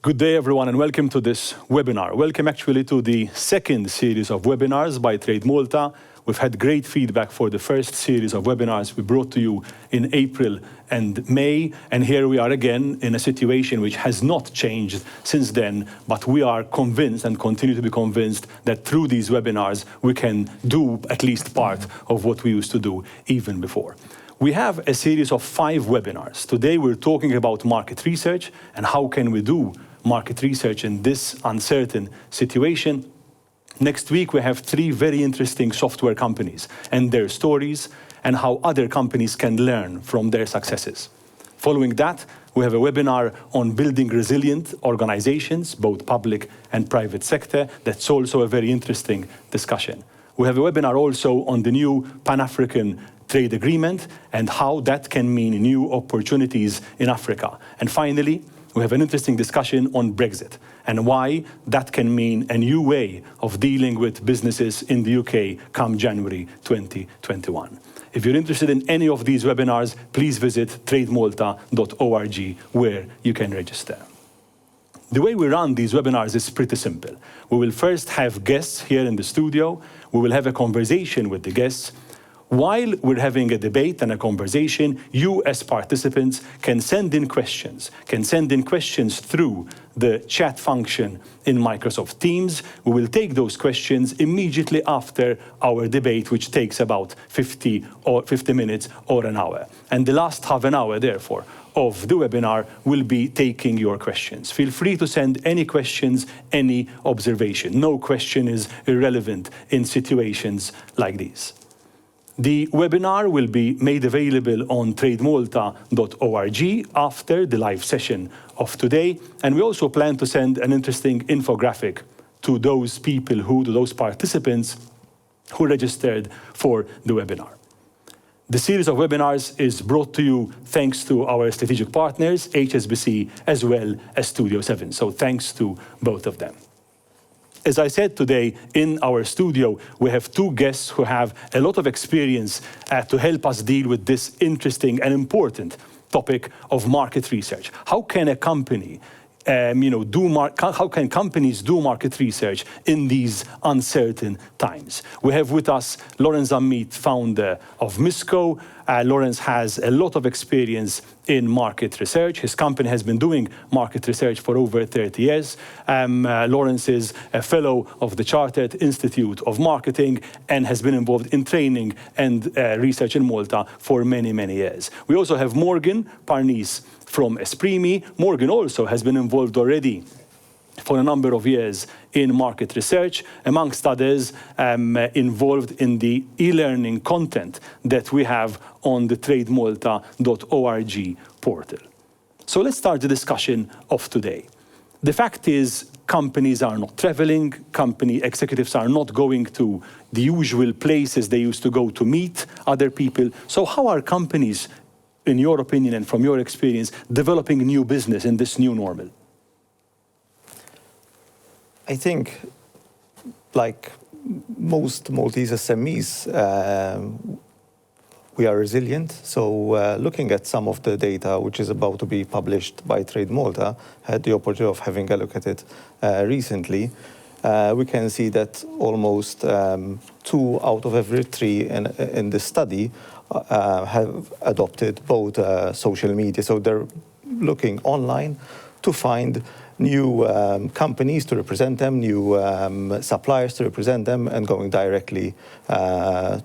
Good day, everyone, and welcome to this webinar. Welcome, actually, to the second series of webinars by TradeMalta. We've had great feedback for the first series of webinars we brought to you in April and May, and here we are again in a situation which has not changed since then, but we are convinced and continue to be convinced that through these webinars we can do at least part of what we used to do even before. We have a series of 5 webinars. Today we're talking about market research and how can we do market research in this uncertain situation. Next week we have 3 very interesting software companies and their stories and how other companies can learn from their successes. Following that, we have a webinar on building resilient organizations, both public and private sector. That's also a very interesting discussion. We have a webinar also on the new Pan-African trade agreement and how that can mean new opportunities in Africa. And finally, we have an interesting discussion on Brexit and why that can mean a new way of dealing with businesses in the UK come January 2021. If you're interested in any of these webinars, please visit TradeMalta.org where you can register. The way we run these webinars is pretty simple. We will first have guests here in the studio. We will have a conversation with the guests. While we're having a debate and a conversation, you as participants can send in questions through the chat function in Microsoft Teams. We will take those questions immediately after our debate, which takes about 50 minutes or an hour. And the last half an hour, therefore, of the webinar will be taking your questions. Feel free to send any questions, any observation. No question is irrelevant in situations like these. The webinar will be made available on TradeMalta.org after the live session of today. And we also plan to send an interesting infographic to those participants who registered for the webinar. The series of webinars is brought to you thanks to our strategic partners, HSBC, as well as Studio 7. So thanks to both of them. As I said today, in our studio, we have 2 guests who have a lot of experience to help us deal with this interesting and important topic of market research. How can a company how can companies do market research in these uncertain times? We have with us Lawrence Amit, founder of Misco. Lawrence has a lot of experience in market research. His company has been doing market research for over 30 years. Lawrence is a fellow of the Chartered Institute of Marketing and has been involved in training and research in Malta for many, many years. We also have Morgan Parnis from Esprimi. Morgan also has been involved already for a number of years in market research, amongst others involved in the e-learning content that we have on the TradeMalta.org portal. So let's start the discussion of today. The fact is, companies are not traveling, company executives are not going to the usual places they used to go to meet other people. So how are companies, in your opinion and from your experience, developing new business in this new normal? I think, like most Maltese SMEs, we are resilient. So looking at some of the data which is about to be published by TradeMalta, had the opportunity of having a look at it recently, we can see that almost 2 out of every 3 in the study have adopted both social media. So they're looking online to find new companies to represent them, new suppliers to represent them, and going directly to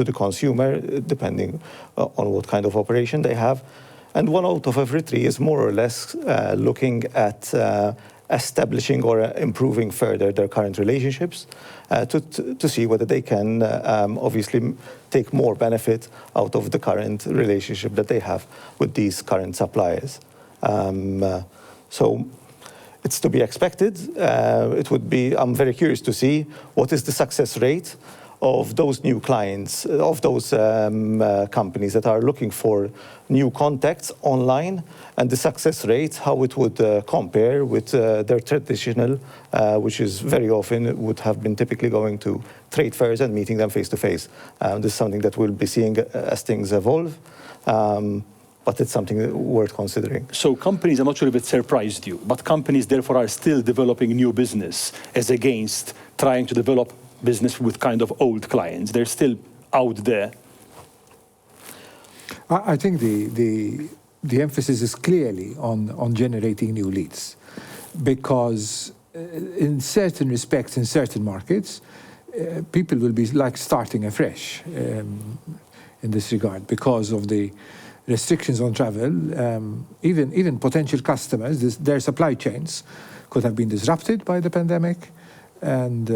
the consumer, depending on what kind of operation they have. And 1 out of every 3 is more or less looking at establishing or improving further their current relationships to see whether they can obviously take more benefit out of the current relationship that they have with these current suppliers. So it's to be expected. I'm very curious to see what is the success rate of those new clients, of those companies that are looking for new contacts online, and the success rate, how it would compare with their traditional, which is very often would have been typically going to trade fairs and meeting them face to face. This is something that we'll be seeing as things evolve. but it's something worth considering. So companies, I'm not sure if it surprised you, but companies therefore are still developing new business as against trying to develop business with kind of old clients. They're still out there. I think the emphasis is clearly on generating new leads, because in certain respects, in certain markets, people will be like starting afresh in this regard because of the restrictions on travel. Even potential customers, their supply chains could have been disrupted by the pandemic, and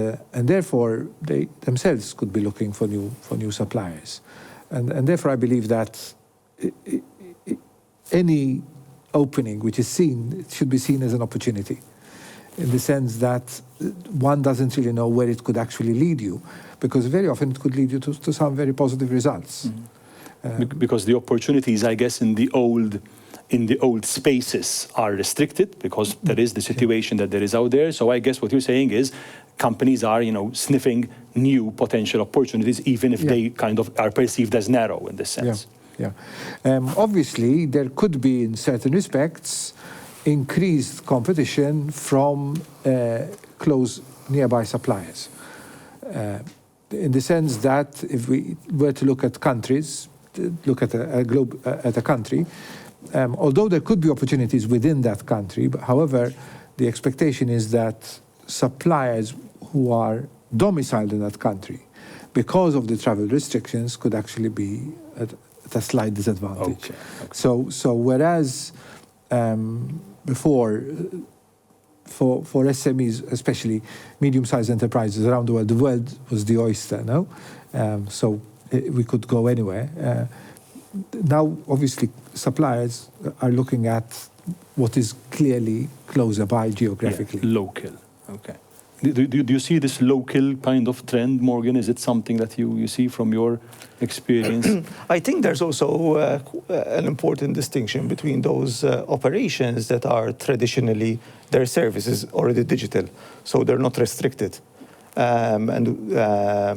therefore they themselves could be looking for new suppliers, and therefore I believe that any opening which is seen, it should be seen as an opportunity, in the sense that one doesn't really know where it could actually lead you, because very often it could lead you to some very positive results. Because the opportunities, I guess, in the old spaces are restricted, because there is the situation that there is out there. So I guess what you're saying is companies are, sniffing new potential opportunities, even if they kind of are perceived as narrow in this sense. Yeah. Obviously, there could be, in certain respects, increased competition from close nearby suppliers. In the sense that if we were to look at countries, look at a country, although there could be opportunities within that country, but however, the expectation is that suppliers who are domiciled in that country, because of the travel restrictions, could actually be at a slight disadvantage. Okay. So whereas before, for SMEs, especially medium-sized enterprises around the world was the oyster, no? So we could go anywhere. Now, obviously, suppliers are looking at what is clearly closer by geographically. Yeah, local, okay. Do you see this local kind of trend, Morgan? Is it something that you see from your experience? I think there's also an important distinction between those operations that are traditionally, their services already digital, so they're not restricted. And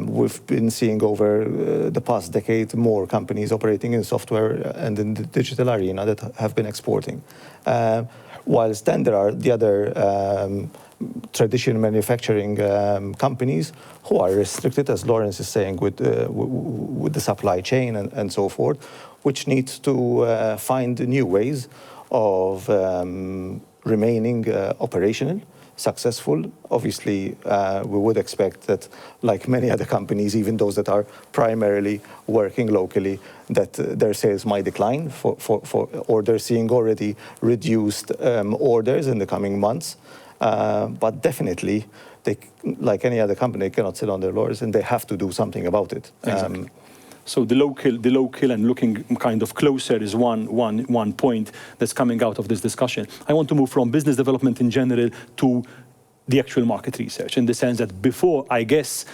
we've been seeing over the past decade more companies operating in software and in the digital arena that have been exporting. Whilst then there are the other traditional manufacturing companies who are restricted, as Lawrence is saying, with the supply chain and so forth, which needs to find new ways of remaining operational, successful. Obviously, we would expect that, like many other companies, even those that are primarily working locally, that their sales might decline or they're seeing already reduced orders in the coming months. But definitely, they, like any other company, cannot sit on their laurels, and they have to do something about it. Exactly. So the local and looking kind of closer is one point that's coming out of this discussion. I want to move from business development in general to the actual market research, in the sense that before, I guess,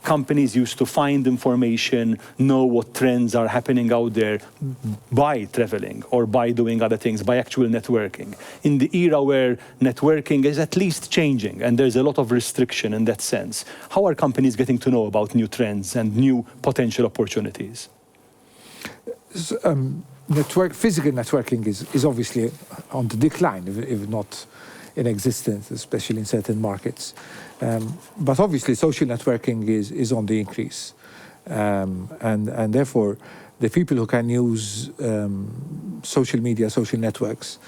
companies used to find information, know what trends are happening out there by traveling or by doing other things, by actual networking. In the era where networking is at least changing and there's a lot of restriction in that sense, how are companies getting to know about new trends and new potential opportunities? Physical networking is obviously on the decline, if not in existence, especially in certain markets. But obviously, social networking is on the increase. And therefore, the people who can use social media, social networks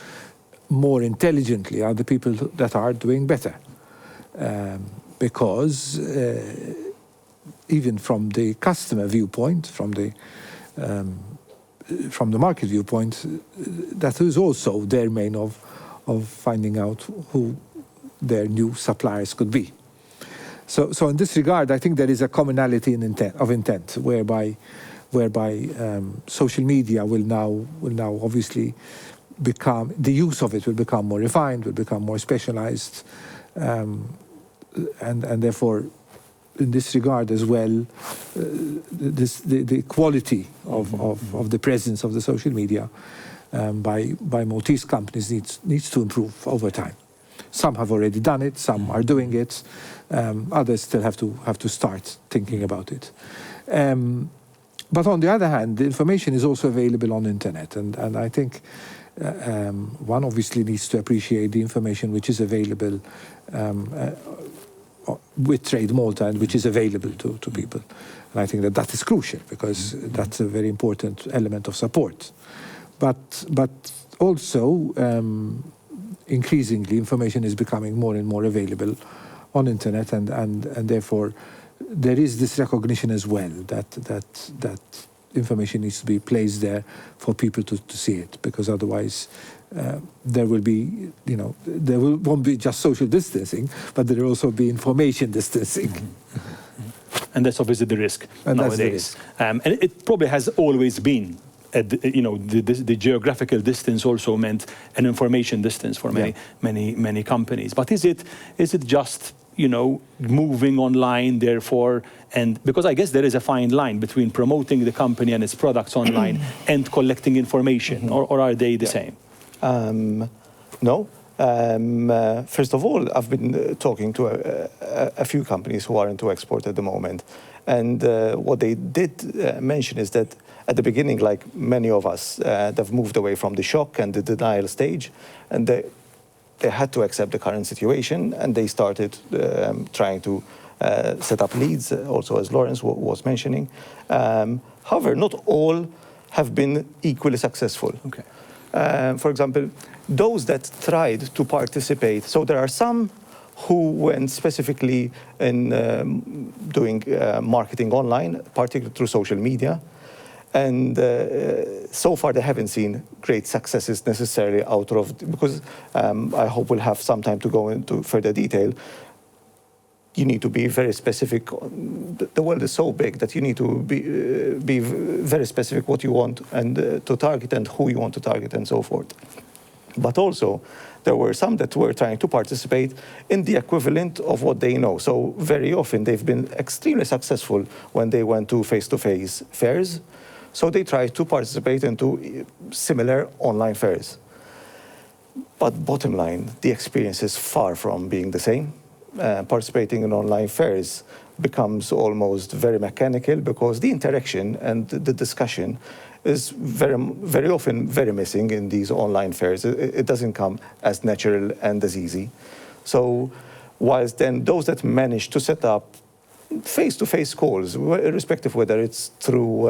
more intelligently are the people that are doing better. Because even from the customer viewpoint, from the market viewpoint, that is also their main of finding out who their new suppliers could be. So in this regard, I think there is a commonality of intent, whereby social media will now obviously become, the use of it will become more refined, will become more specialized, and therefore, in this regard as well, the quality of the presence of the social media by Maltese companies needs to improve over time. Some have already done it, some are doing it, others still have to start thinking about it. But on the other hand, the information is also available on the internet, and I think one obviously needs to appreciate the information which is available with TradeMalta and which is available to people. And I think that is crucial, because that's a very important element of support. But also, increasingly, information is becoming more and more available on internet, and therefore there is this recognition as well that information needs to be placed there for people to see it, because otherwise there will be, won't be just social distancing, but there will also be information distancing. And that's obviously the risk nowadays. The risk. And it probably has always been. The geographical distance also meant an information distance for many companies. But is it just moving online, therefore, and because I guess there is a fine line between promoting the company and its products online and collecting information, or are they the same? No. First of all, I've been talking to a few companies who are into export at the moment, and what they did mention is that at the beginning, like many of us, they've moved away from the shock and the denial stage, and they had to accept the current situation, and they started trying to set up leads, also as Lawrence was mentioning. However, not all have been equally successful. Okay. For example, those that tried to participate, so there are some who went specifically in doing marketing online, particularly through social media, and so far they haven't seen great successes necessarily out of, because I hope we'll have some time to go into further detail. You need to be very specific. The world is so big that you need to be very specific what you want and to target and who you want to target and so forth. But also, there were some that were trying to participate in the equivalent of what they know. So very often they've been extremely successful when they went to face-to-face fairs. So they tried to participate into similar online fairs. But bottom line, the experience is far from being the same. Participating in online fairs becomes almost very mechanical, because the interaction and the discussion is very often very missing in these online fairs. It doesn't come as natural and as easy. So whilst then those that manage to set up face-to-face calls, irrespective whether it's through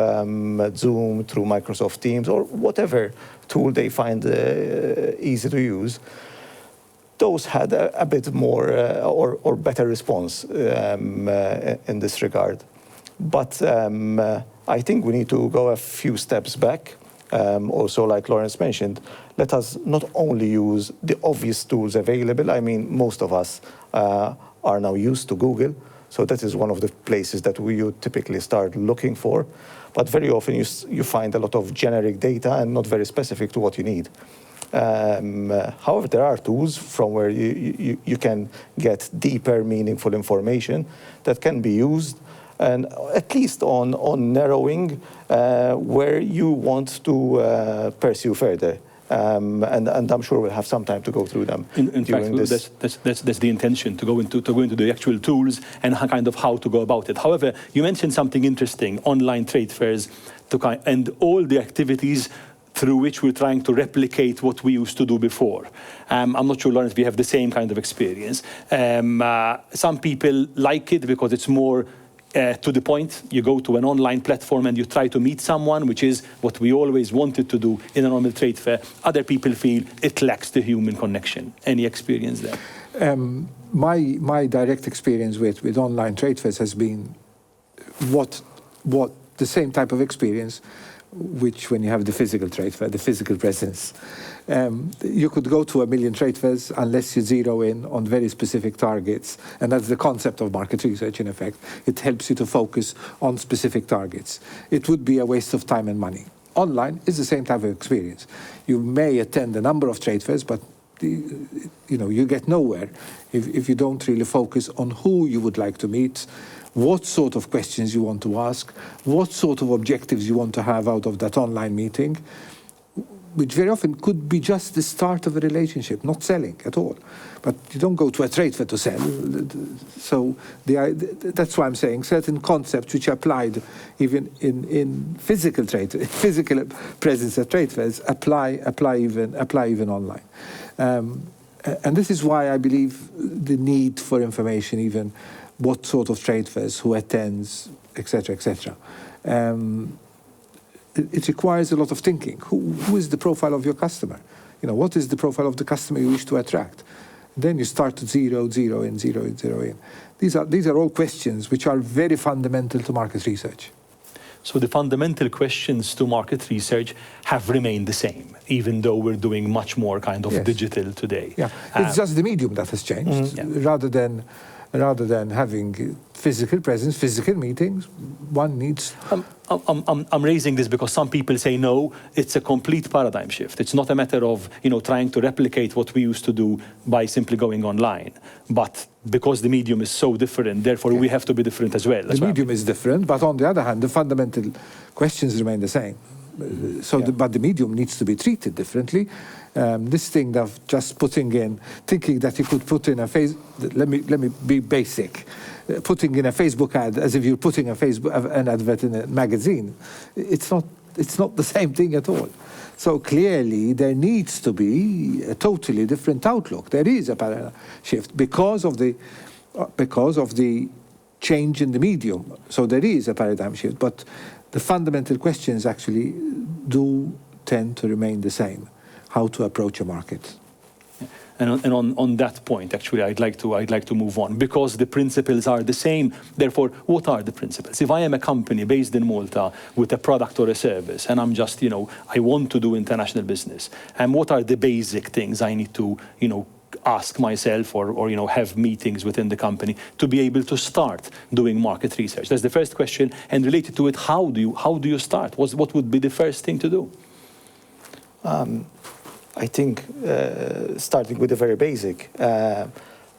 Zoom, through Microsoft Teams, or whatever tool they find easy to use, those had a bit more or better response in this regard. But I think we need to go a few steps back. Also, like Lawrence mentioned, let us not only use the obvious tools available. I mean, most of us are now used to Google, so that is one of the places that you typically start looking for. But very often you find a lot of generic data and not very specific to what you need. However, there are tools from where you can get deeper, meaningful information that can be used, and at least on narrowing where you want to pursue further. And I'm sure we'll have some time to go through them. In fact, that's the intention, to go into the actual tools and kind of how to go about it. However, you mentioned something interesting: online trade fairs, and all the activities through which we're trying to replicate what we used to do before. I'm not sure, Lawrence, we have the same kind of experience. Some people like it because it's more to the point. You go to an online platform and you try to meet someone, which is what we always wanted to do in a normal trade fair. Other people feel it lacks the human connection. Any experience there? My direct experience with online trade fairs has been what the same type of experience which when you have the physical trade fair, the physical presence. You could go to 1 million trade fairs unless you zero in on very specific targets. And that's the concept of market research, in effect. It helps you to focus on specific targets. It would be a waste of time and money. Online is the same type of experience. You may attend a number of trade fairs, but you get nowhere if you don't really focus on who you would like to meet, what sort of questions you want to ask, what sort of objectives you want to have out of that online meeting. which very often could be just the start of a relationship, not selling at all. But you don't go to a trade fair to sell. So that's why I'm saying certain concepts which are applied even in physical presence at trade fairs apply even online. And this is why I believe the need for information, even what sort of trade fairs, who attends, etc., etc. It requires a lot of thinking. Who is the profile of your customer? What is the profile of the customer you wish to attract? Then you start to zero in. These are all questions which are very fundamental to market research. So the fundamental questions to market research have remained the same, even though we're doing much more kind of digital today. Yeah, it's just the medium that has changed. Rather than having physical presence, physical meetings, one needs... I'm raising this because some people say, no, it's a complete paradigm shift. It's not a matter of, trying to replicate what we used to do by simply going online. But because the medium is so different, therefore we have to be different as well. The medium is different, but on the other hand, the fundamental questions remain the same. But the medium needs to be treated differently. This thing of just thinking that you could put in let me be basic, putting in a Facebook ad as if you're putting an advert in a magazine. It's not the same thing at all. So clearly there needs to be a totally different outlook. There is a paradigm shift because of the change in the medium. So there is a paradigm shift, but the fundamental questions actually do tend to remain the same. How to approach a market. And on that point, actually, I'd like to move on because the principles are the same. Therefore, what are the principles? If I am a company based in Malta with a product or a service, and I'm just, I want to do international business, and what are the basic things I need to, ask myself or have meetings within the company to be able to start doing market research? That's the first question. And related to it, how do you start? What would be the first thing to do? I think starting with the very basic,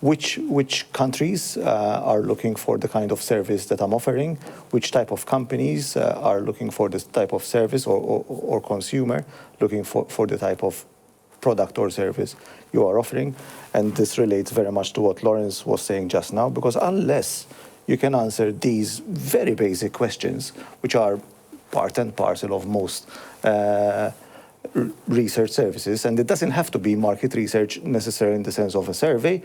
which countries are looking for the kind of service that I'm offering, which type of companies are looking for this type of service or consumer looking for the type of product or service you are offering. And this relates very much to what Lawrence was saying just now, because unless you can answer these very basic questions, which are part and parcel of most research services, and it doesn't have to be market research necessarily in the sense of a survey.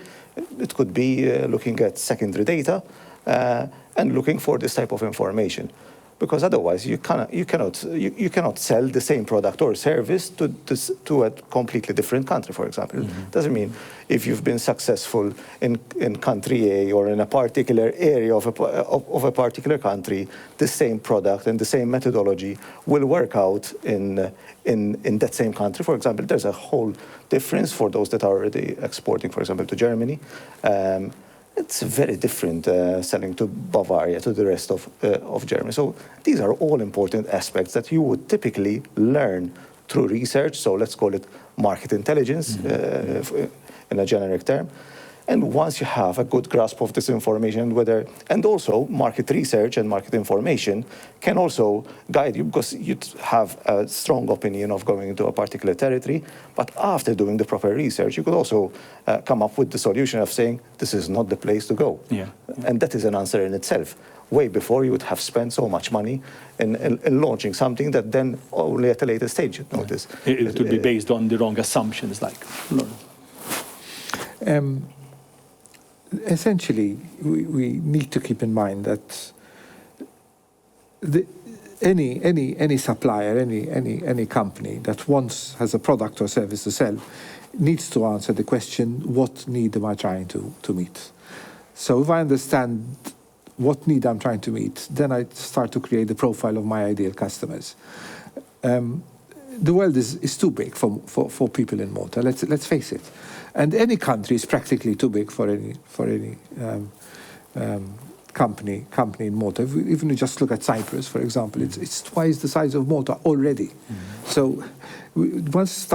It could be looking at secondary data and looking for this type of information, because otherwise you cannot sell the same product or service to a completely different country, for example. Doesn't mean if you've been successful in country A or in a particular area of a particular country, the same product and the same methodology will work out in that same country. For example, there's a whole difference for those that are already exporting, for example, to Germany. It's very different selling to Bavaria, to the rest of Germany. So these are all important aspects that you would typically learn through research. So let's call it market intelligence in a generic term. And once you have a good grasp of this information, and also market research and market information can also guide you, because you have a strong opinion of going into a particular territory. But after doing the proper research, you could also come up with the solution of saying, this is not the place to go. And that is an answer in itself. Way before you would have spent so much money in launching something that then only at a later stage you'd notice. It would be based on the wrong assumptions, like. Essentially, we need to keep in mind that any supplier, any company that has a product or service to sell needs to answer the question, what need am I trying to meet? So if I understand what need I'm trying to meet, then I start to create the profile of my ideal customers. The world is too big for people in Malta. Let's face it, and any country is practically too big for any company in Malta. If you just look at Cyprus, for example, it's twice the size of Malta already. So once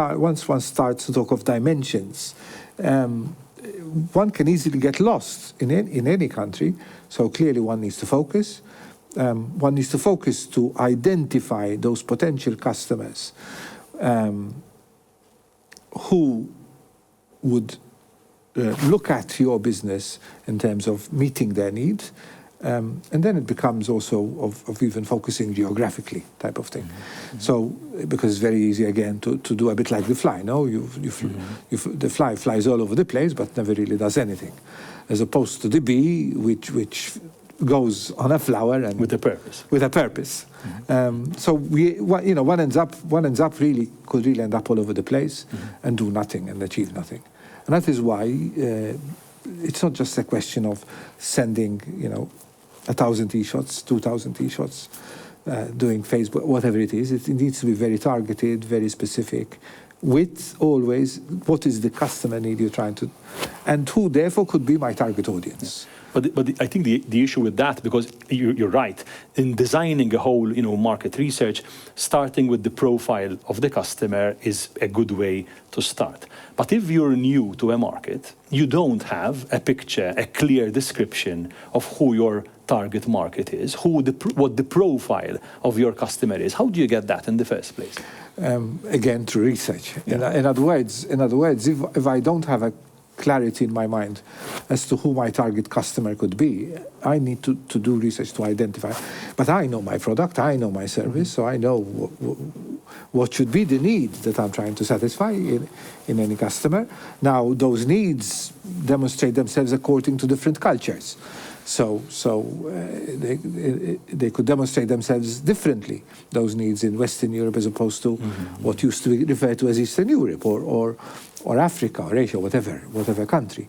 one starts to talk of dimensions, one can easily get lost in any country. So clearly, one needs to focus. One needs to focus to identify those potential customers who would look at your business in terms of meeting their needs. And then it becomes also of even focusing geographically type of thing. So, because it's very easy, again, to do a bit like the fly, no? The fly flies all over the place, but never really does anything. As opposed to the bee, which goes on a flower and With a purpose. With a purpose. So one ends up really could really end up all over the place and do nothing and achieve nothing. And that is why it's not just a question of sending 1,000 e-shots, 2,000 e-shots, doing Facebook, whatever it is. It needs to be very targeted, very specific, with always what is the customer need you're trying to, and who therefore could be my target audience. But I think the issue with that, because you're right, in designing a whole market research, starting with the profile of the customer is a good way to start. But if you're new to a market, you don't have a picture, a clear description of who your target market is, what the profile of your customer is. How do you get that in the first place? Again, through research. Yeah. In other words, if I don't have a clarity in my mind as to who my target customer could be, I need to do research to identify. But I know my product, I know my service, so I know what should be the need that I'm trying to satisfy in any customer. Now, those needs demonstrate themselves according to different cultures. So they could demonstrate themselves differently, those needs in Western Europe as opposed to what used to be referred to as Eastern Europe or Africa or Asia, whatever country.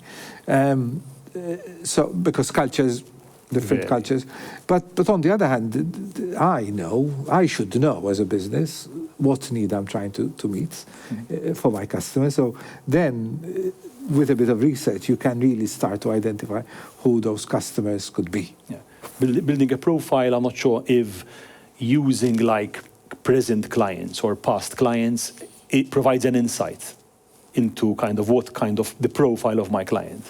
So because cultures, different cultures. But on the other hand, I should know as a business what need I'm trying to meet for my customers. So then, with a bit of research, you can really start to identify who those customers could be. Yeah. Building a profile, I'm not sure if using like present clients or past clients, it provides an insight into what kind of the profile of my client.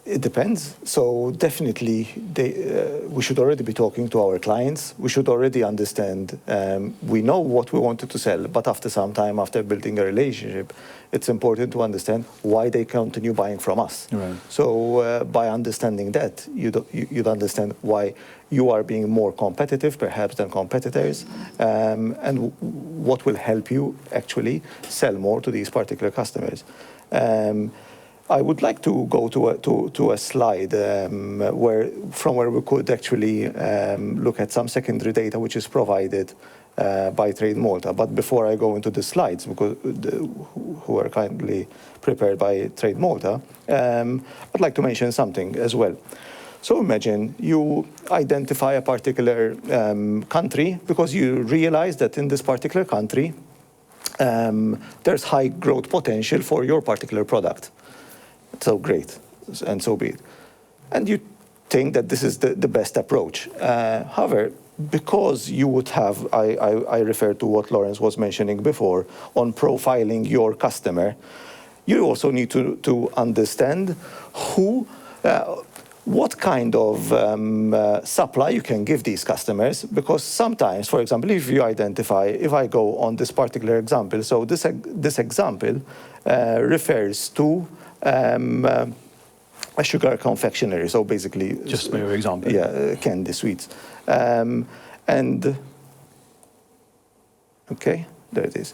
It depends. So definitely, we should already be talking to our clients. We should already understand. We know what we wanted to sell, but after some time, after building a relationship, it's important to understand why they continue buying from us. Right. So by understanding that, you'd understand why you are being more competitive, perhaps, than competitors, and what will help you actually sell more to these particular customers. I would like to go to a slide where we could actually look at some secondary data which is provided by TradeMalta. But before I go into the slides, because who are kindly prepared by TradeMalta, I'd like to mention something as well. So imagine you identify a particular country because you realize that in this particular country there's high growth potential for your particular product. So great, and so be it. And you think that this is the best approach. However, because you would have, I refer to what Lawrence was mentioning before, on profiling your customer, you also need to understand what kind of supply you can give these customers, because sometimes, for example, if I go on this particular example, so this example refers to a sugar confectionery, so basically just my example. Yeah, candy sweets. And okay, there it is.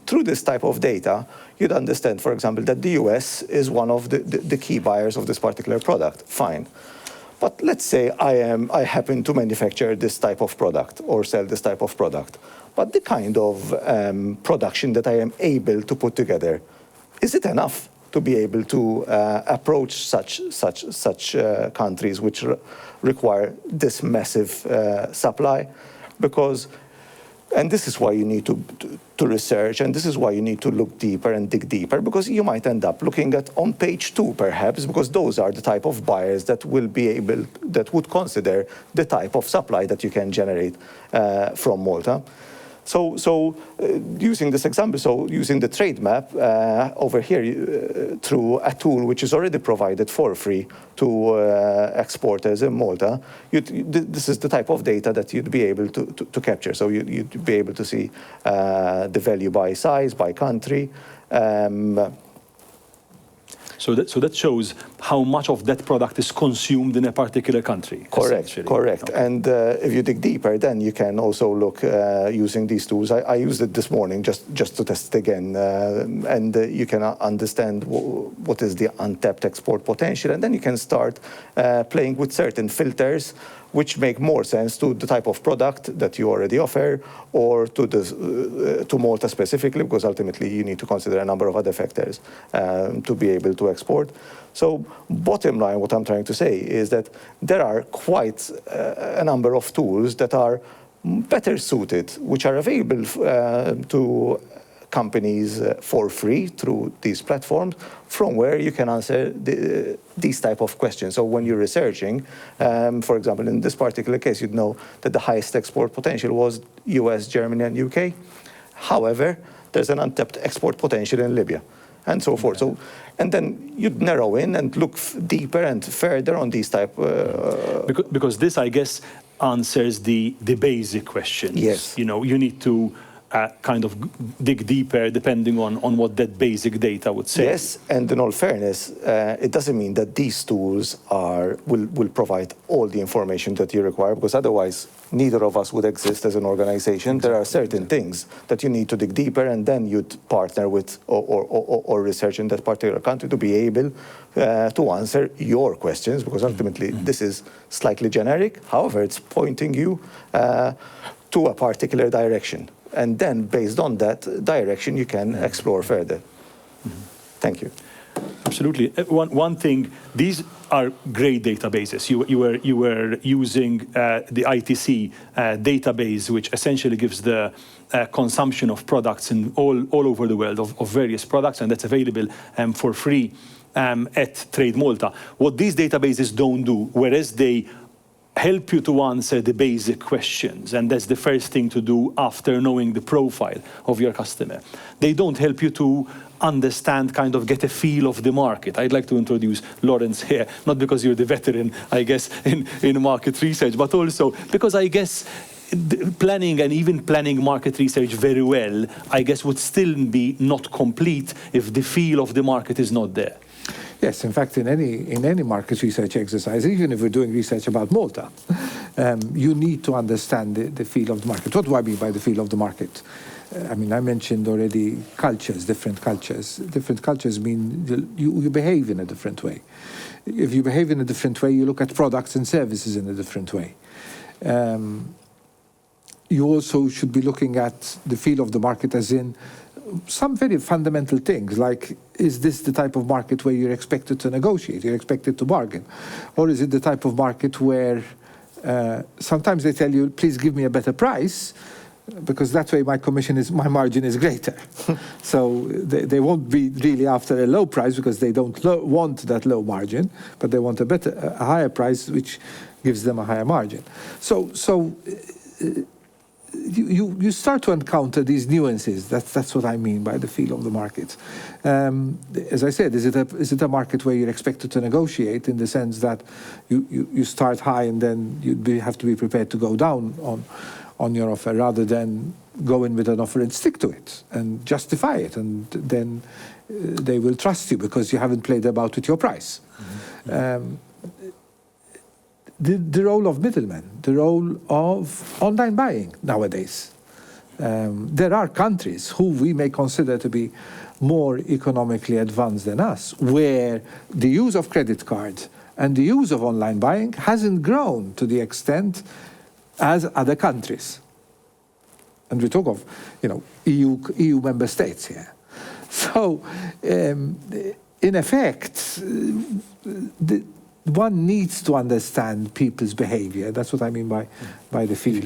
Through this type of data, you'd understand, for example, that the US is one of the key buyers of this particular product. Fine. But let's say I happen to manufacture this type of product or sell this type of product. But the kind of production that I am able to put together, is it enough to be able to approach such countries which require this massive supply? And this is why you need to research, and this is why you need to look deeper and dig deeper, because you might end up looking at on page 2, perhaps, because those are the type of buyers that would consider the type of supply that you can generate from Malta. Using this example, using the trade map over here through a tool which is already provided for free to exporters in Malta, this is the type of data that you'd be able to capture. So you'd be able to see the value by size, by country. So that shows how much of that product is consumed in a particular country. Correct. Okay. And if you dig deeper, then you can also look using these tools. I used it this morning just to test it again. And you can understand what is the untapped export potential. And then you can start playing with certain filters which make more sense to the type of product that you already offer, or to Malta specifically, because ultimately you need to consider a number of other factors to be able to export. So bottom line, what I'm trying to say is that there are quite a number of tools that are better suited, which are available to companies for free through these platforms, from where you can answer these type of questions. So when you're researching, for example, in this particular case, you'd know that the highest export potential was US, Germany, and UK. However, there's an untapped export potential in Libya, and so forth. So, and then you'd narrow in and look deeper and further on these type. Because this, I guess, answers the basic questions. Yes. You know, you need to kind of dig deeper depending on what that basic data would say. Yes, and in all fairness, it doesn't mean that these tools will provide all the information that you require, because otherwise neither of us would exist as an organization. There are certain things that you need to dig deeper, and then you'd partner with or research in that particular country to be able to answer your questions, because ultimately this is slightly generic. However, it's pointing you to a particular direction. And then, based on that direction, you can explore further. Thank you. Absolutely. One thing, these are great databases. You were using the ITC database, which essentially gives the consumption of products in all over the world of various products, and that's available for free at TradeMalta. What these databases don't do, whereas they help you to answer the basic questions, and that's the first thing to do after knowing the profile of your customer. They don't help you to understand, kind of get a feel of the market. I'd like to introduce Lawrence here, not because you're the veteran, I guess, in market research, but also because I guess planning and even planning market research very well, I guess would still be not complete if the feel of the market is not there. Yes, in fact, in any market research exercise, even if we're doing research about Malta, you need to understand the feel of the market. What do I mean by the feel of the market? I mean, I mentioned already cultures, different cultures. Different cultures mean you behave in a different way. If you behave in a different way, you look at products and services in a different way. You also should be looking at the feel of the market as in some very fundamental things, like, is this the type of market where you're expected to negotiate, you're expected to bargain? Or is it the type of market where sometimes they tell you, please give me a better price, because that way my margin is greater. So they won't be really after a low price because they don't want that low margin, but they want a higher price, which gives them a higher margin. So you start to encounter these nuances. That's what I mean by the feel of the market. As I said, is it a market where you're expected to negotiate, in the sense that you start high and then you have to be prepared to go down on your offer, rather than go in with an offer and stick to it and justify it, and then they will trust you because you haven't played about with your price. The role of middlemen, the role of online buying nowadays. There are countries who we may consider to be more economically advanced than us, where the use of credit cards and the use of online buying hasn't grown to the extent as other countries. And we talk of, EU member states here. So, in effect, one needs to understand people's behavior. That's what I mean by the feel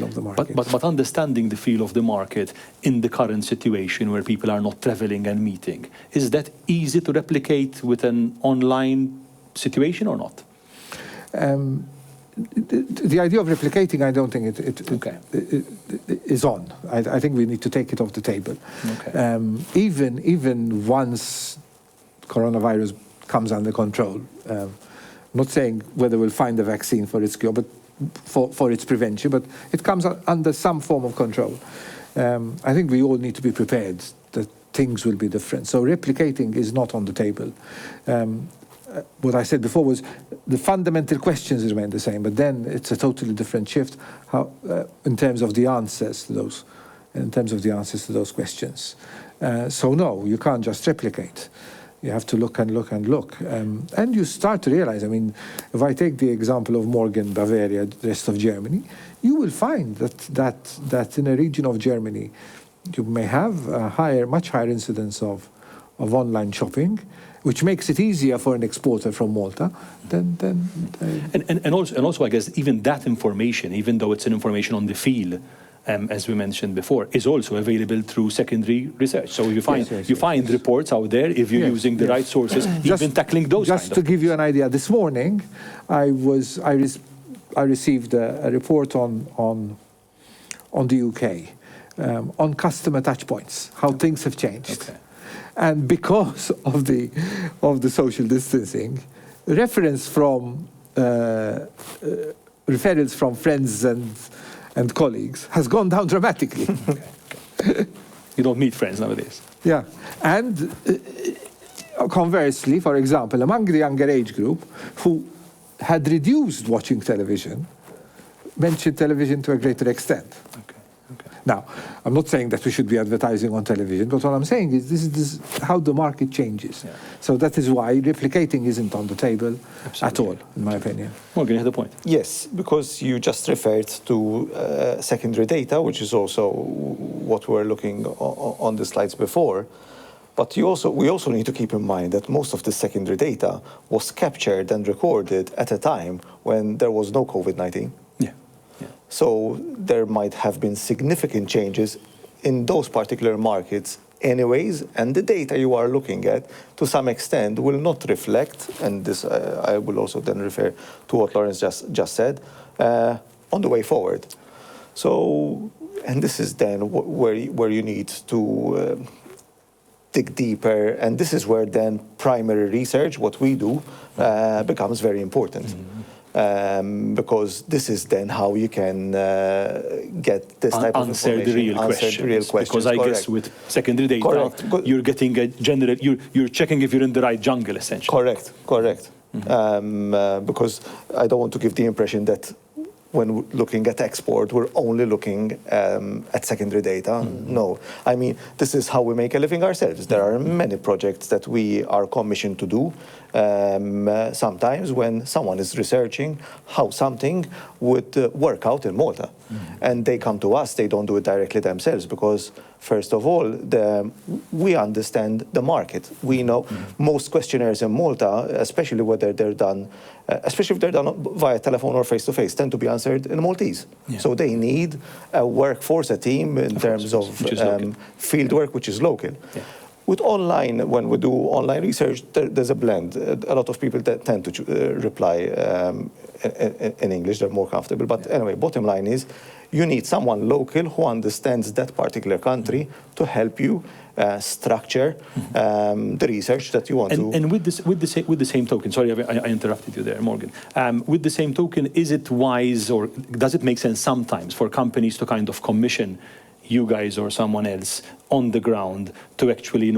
of the market. But understanding the feel of the market in the current situation where people are not traveling and meeting, is that easy to replicate with an online situation or not? the idea of replicating, I don't think it is on. I think we need to take it off the table. Okay. Even once coronavirus comes under control, not saying whether we'll find a vaccine for its cure, but for its prevention, but it comes under some form of control. I think we all need to be prepared that things will be different. So replicating is not on the table. What I said before was the fundamental questions remain the same, but then it's a totally different shift in terms of the answers to those questions. So no, you can't just replicate. You have to look and look and look. And you start to realize, I mean, if I take the example of Morgan, Bavaria, the rest of Germany, you will find that in a region of Germany, you may have a much higher incidence of online shopping, which makes it easier for an exporter from Malta and also I guess even that information, even though it's an information on the field, as we mentioned before, is also available through secondary research. So you find reports out there if you're using the right sources, even tackling those. Just to give you an idea, this morning I received a report on the UK on customer touch points, how things have changed. Okay. And because of the social distancing, reference from referrals from friends and colleagues has gone down dramatically. Okay. You don't meet friends nowadays. Yeah, and conversely, for example, among the younger age group who had reduced watching television, mentioned television to a greater extent. Okay. Now, I'm not saying that we should be advertising on television, but what I'm saying is this is how the market changes. Yeah. So that is why replicating isn't on the table at all, in my opinion. Morgan, you had a point. Yes, because you just referred to secondary data, which is also what we're looking on the slides before. But we also need to keep in mind that most of the secondary data was captured and recorded at a time when there was no COVID-19. So there might have been significant changes in those particular markets anyways, and the data you are looking at, to some extent, will not reflect, and this I will also then refer to what Lawrence just said, on the way forward. So, and this is then where you need to dig deeper, and this is where then primary research, what we do, becomes very important. Mm-hmm. Because this is then how you can get this type of information. Answer the real questions. Because I guess with secondary data, you're getting a general, you're checking if you're in the right jungle, essentially. Correct. Mm-hmm. Because I don't want to give the impression that when looking at export, we're only looking at secondary data. Mm-hmm. No, I mean, this is how we make a living ourselves. There are many projects that we are commissioned to do. Sometimes when someone is researching how something would work out in Malta, and they come to us, they don't do it directly themselves because, first of all, we understand the market. We know most questionnaires in Malta, especially whether they're done, especially if they're done via telephone or face-to-face, tend to be answered in Maltese. Yeah. So they need a workforce, a team in terms of field work, which is local. Yeah. With online, when we do online research, there's a blend. A lot of people tend to reply in English, they're more comfortable. But anyway, bottom line is, you need someone local who understands that particular country to help you structure the research that you want to. And with the same token, sorry, I interrupted you there, Morgan. With the same token, is it wise or does it make sense sometimes for companies to kind of commission you guys or someone else on the ground to actually,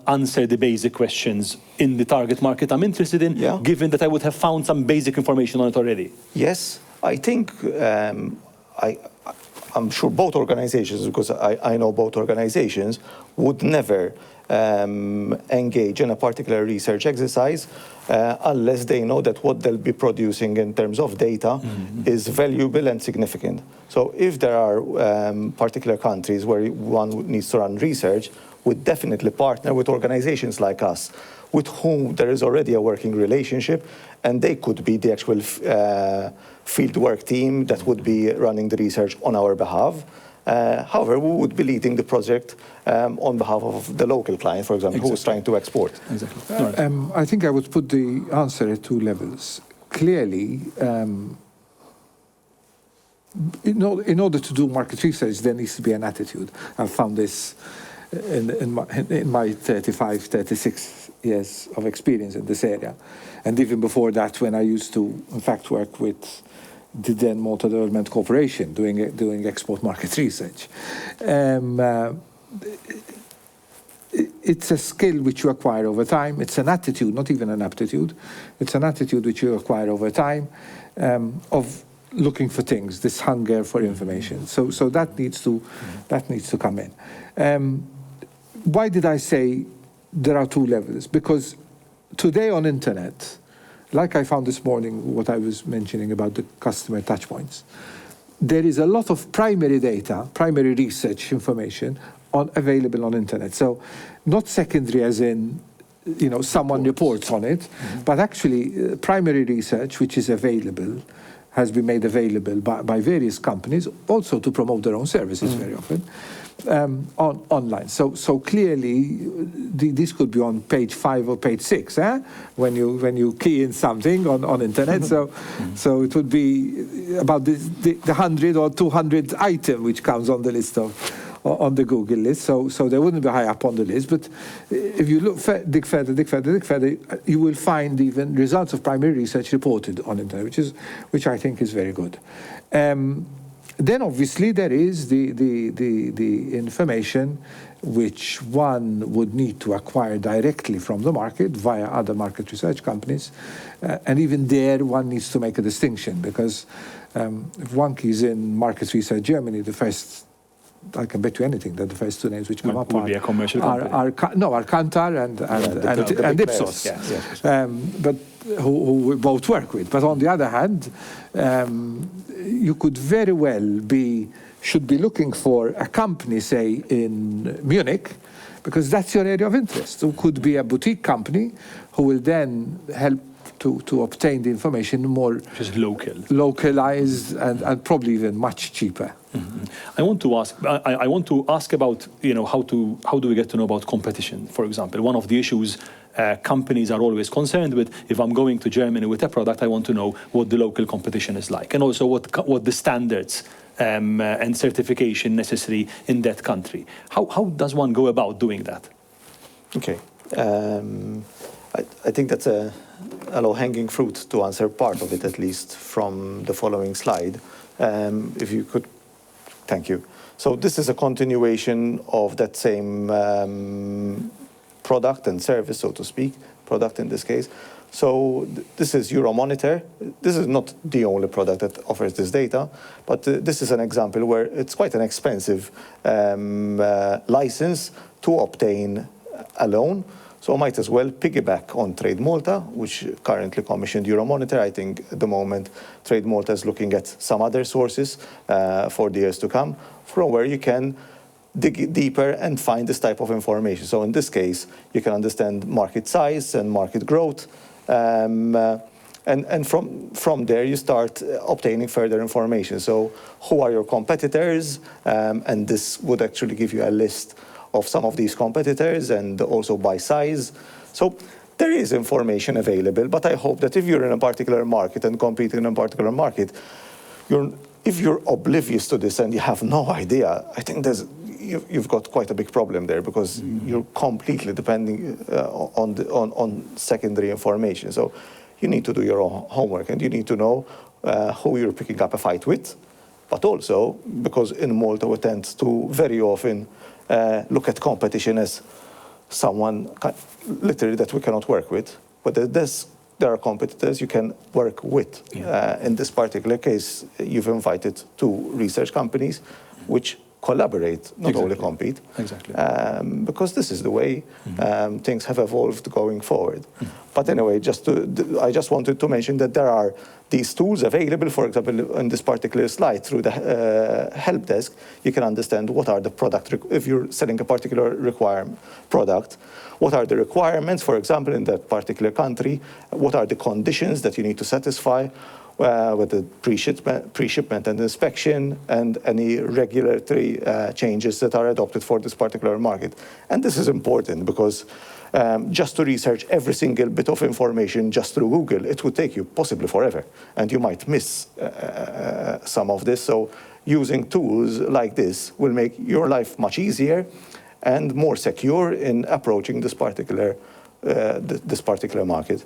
answer the basic questions in the target market I'm interested in, given that I would have found some basic information on it already? Yes, I think I'm sure both organizations, because I know both organizations, would never engage in a particular research exercise unless they know that what they'll be producing in terms of data is valuable and significant. So if there are particular countries where one needs to run research, we'd definitely partner with organizations like us, with whom there is already a working relationship, and they could be the actual fieldwork team that would be running the research on our behalf. However, we would be leading the project on behalf of the local client, for example, who is trying to export. Exactly. I think I would put the answer at two levels. clearly, in order to do market research, there needs to be an attitude. I've found this in my 35, 36 years of experience in this area. And even before that, when I used to, in fact, work with the then Malta Development Corporation, doing export market research. It's a skill which you acquire over time. It's an attitude, not even an aptitude. It's an attitude which you acquire over time of looking for things, this hunger for information. So that needs to come in. Why did I say there are two levels? Because today on internet, like I found this morning, what I was mentioning about the customer touchpoints, there is a lot of primary data, primary research information available on internet. So not secondary as in, someone reports on it, but actually primary research, which is available, has been made available by various companies, also to promote their own services very often, online. So clearly, this could be on page 5 or page 6, when you key in something on internet. So it would be about the 100 or 200 item which comes on the list on the Google list. So they wouldn't be high up on the list. But if you dig further, you will find even results of primary research reported on internet, which I think is very good. Then obviously there is the information which one would need to acquire directly from the market via other market research companies. And even there one needs to make a distinction, because if one keys in market research Germany, I can bet you anything that the first two names which come up would be a commercial company. are Kantar and Ipsos. Yes. But who we both work with. But on the other hand, you could very well should be looking for a company, say, in Munich, because that's your area of interest. It could be a boutique company who will then help to obtain the information more just localized and probably even much cheaper. I want to ask about how do we get to know about competition, for example. One of the issues companies are always concerned with, if I'm going to Germany with a product, I want to know what the local competition is like, and also what the standards and certification necessary in that country. How does one go about doing that? Okay. I think that's a low-hanging fruit to answer part of it, at least, from the following slide. If you could, thank you. So this is a continuation of that same product and service, so to speak, product in this case. So this is Euromonitor. This is not the only product that offers this data, but this is an example where it's quite an expensive license to obtain a loan. So I might as well piggyback on TradeMalta, which currently commissioned Euromonitor. I think at the moment TradeMalta is looking at some other sources for the years to come, from where you can dig deeper and find this type of information. So in this case, you can understand market size and market growth. And from there, you start obtaining further information. So who are your competitors? And this would actually give you a list of some of these competitors, and also by size. So there is information available, but I hope that if you're in a particular market and competing in a particular market, if you're oblivious to this and you have no idea, I think you've got quite a big problem there, because you're completely depending on secondary information. So you need to do your own homework, and you need to know who you're picking up a fight with, but also because in Malta we tend to very often look at competition as someone literally that we cannot work with, but there are competitors you can work with. In this particular case, you've invited two research companies which collaborate, not only compete. Exactly. Because this is the way things have evolved going forward. But anyway, I just wanted to mention that there are these tools available. For example, in this particular slide, through the help desk, you can understand what are the if you're selling a particular product, what are the requirements, for example, in that particular country, what are the conditions that you need to satisfy, with the pre-shipment and inspection and any regulatory changes that are adopted for this particular market. And this is important because just to research every single bit of information just through Google, it would take you possibly forever, and you might miss some of this. So using tools like this will make your life much easier and more secure in approaching this particular market.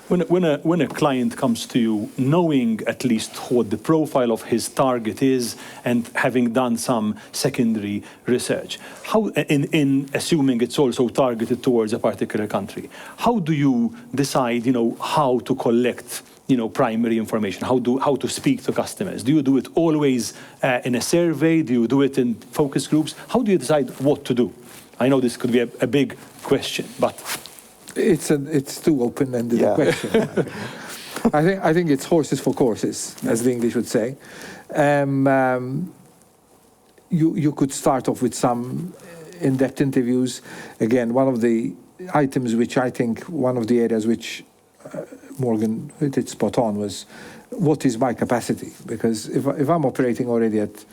When a client comes to you, knowing at least what the profile of his target is and having done some secondary research, how, in assuming it's also targeted towards a particular country, how do you decide, how to collect, primary information, how to speak to customers? Do you do it always in a survey? Do you do it in focus groups? How do you decide what to do? I know this could be a big question, but it's too open-ended a question. I think it's horses for courses, as the English would say. You could start off with some in-depth interviews. Again, one of the items which I think, one of the areas which Morgan hit it spot on was, what is my capacity? Because if I'm operating already at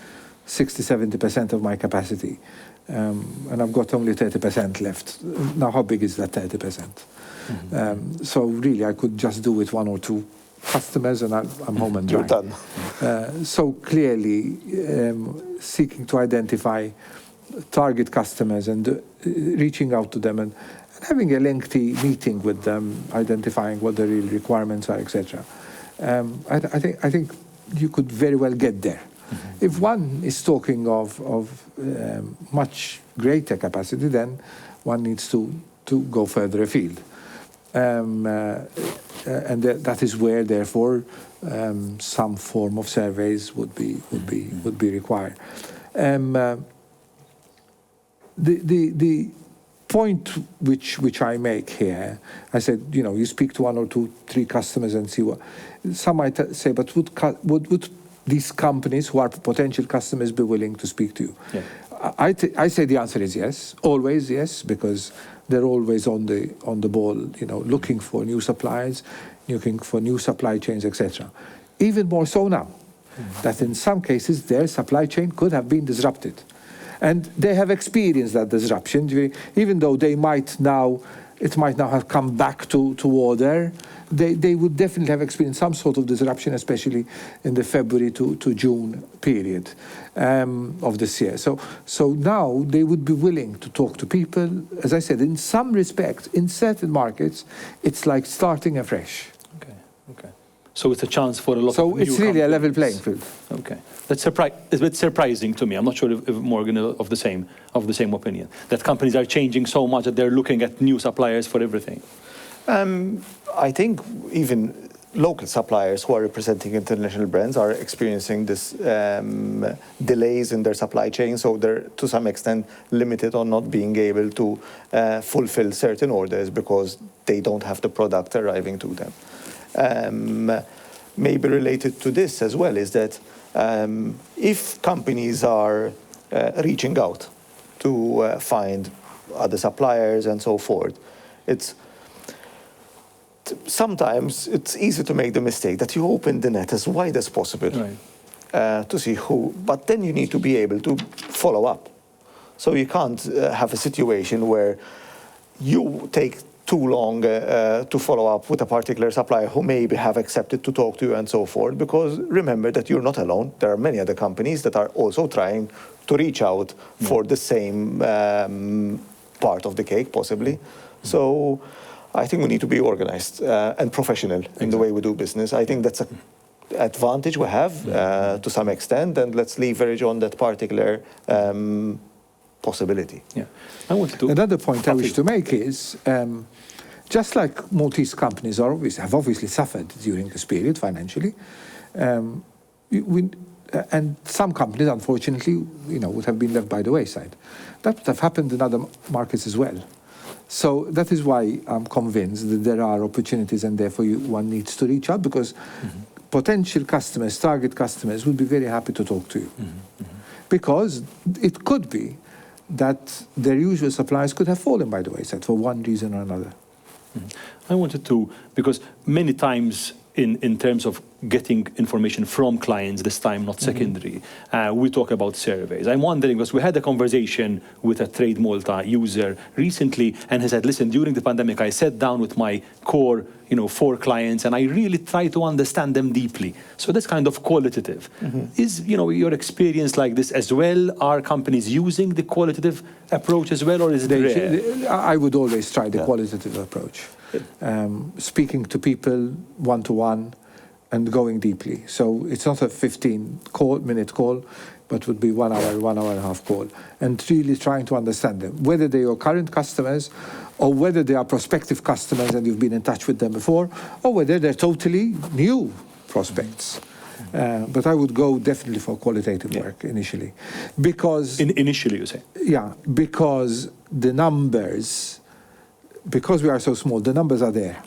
60-70% of my capacity, and I've got only 30% left. Now, how big is that 30%? So really, I could just do with 1 or 2 customers, and I'm home and dry. You're done. So clearly, seeking to identify target customers and reaching out to them and having a lengthy meeting with them, identifying what the real requirements are, etc. I think you could very well get there. If one is talking of much greater capacity, then one needs to go further afield. And that is where, therefore, some form of surveys would be required. The point which I make here, I said, you speak to 1 or 2, 3 customers and see what. Some might say, but would these companies who are potential customers be willing to speak to you? Yeah. I say the answer is yes, always yes, because they're always on the ball, looking for new suppliers, looking for new supply chains, etc. Even more so now, that in some cases their supply chain could have been disrupted. And they have experienced that disruption, even though it might now have come back to order. They would definitely have experienced some sort of disruption, especially in the February to June period of this year. So now they would be willing to talk to people. As I said, in some respects, in certain markets, it's like starting afresh. Okay. So it's a chance for a lot of new it's really companies. a level playing field. Okay. It's a bit surprising to me. I'm not sure if Morgan is of the same opinion, that companies are changing so much that they're looking at new suppliers for everything. I think even local suppliers who are representing international brands are experiencing this delays in their supply chain, so they're to some extent limited on not being able to fulfill certain orders because they don't have the product arriving to them. Maybe related to this as well is that if companies are reaching out to find other suppliers and so forth, sometimes it's easy to make the mistake that you open the net as wide as possible, right, to see who, but then you need to be able to follow up. So you can't have a situation where you take too long to follow up with a particular supplier who maybe have accepted to talk to you and so forth, because remember that you're not alone. There are many other companies that are also trying to reach out for the same part of the cake, possibly. So I think we need to be organized and professional in the way we do business. I think that's an advantage we have to some extent, and let's leverage on that particular possibility. Yeah. Another point I wish to make is, just like Maltese companies have obviously suffered during this period financially, and some companies, unfortunately, would have been left by the wayside. That would have happened in other markets as well. So that is why I'm convinced that there are opportunities, and therefore one needs to reach out, because potential customers, target customers, would be very happy to talk to you. Because it could be that their usual suppliers could have fallen by the wayside for one reason or another. I wanted to, because many times in terms of getting information from clients this time, not secondary. We talk about surveys. I'm wondering, because we had a conversation with a TradeMalta user recently, and he said, listen, during the pandemic, I sat down with my core 4 clients, and I really try to understand them deeply. So that's kind of qualitative. Is your experience like this as well? Are companies using the qualitative approach as well, or is it rare? I would always try the qualitative approach. Speaking to people one-to-one and going deeply. So it's not a 15-minute call, but would be 1 hour, 1 hour and a half call, and really trying to understand them, whether they are current customers or whether they are prospective customers and you've been in touch with them before, or whether they're totally new prospects. But I would go definitely for qualitative work initially. Because... Initially, you say? Yeah, because the numbers, because we are so small, the numbers are there.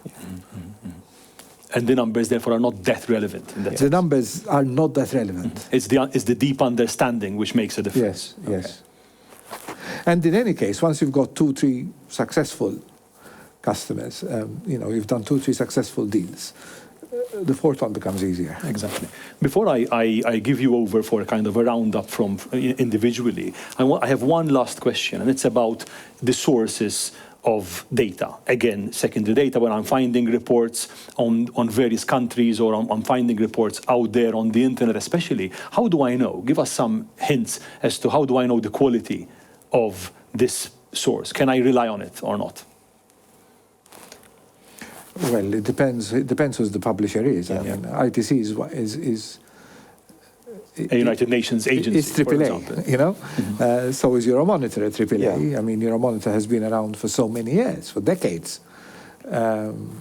And the numbers, therefore, are not that relevant. The numbers are not that relevant. It's the deep understanding which makes a difference. Yes. And in any case, once you've got 2, 3 successful customers, you've done 2, 3 successful deals, the 4th one becomes easier. Exactly. Before I give you over for a kind of a roundup from individually, I have one last question, and it's about the sources of data. Again, secondary data, when I'm finding reports on various countries, or I'm finding reports out there on the internet especially, how do I know? Give us some hints as to how do I know the quality of this source? Can I rely on it or not? Well, it depends. It depends who the publisher is. I mean, ITC is a United Nations agency, it's AAA, so is Euromonitor at AAA. I mean, Euromonitor has been around for so many years, for decades. And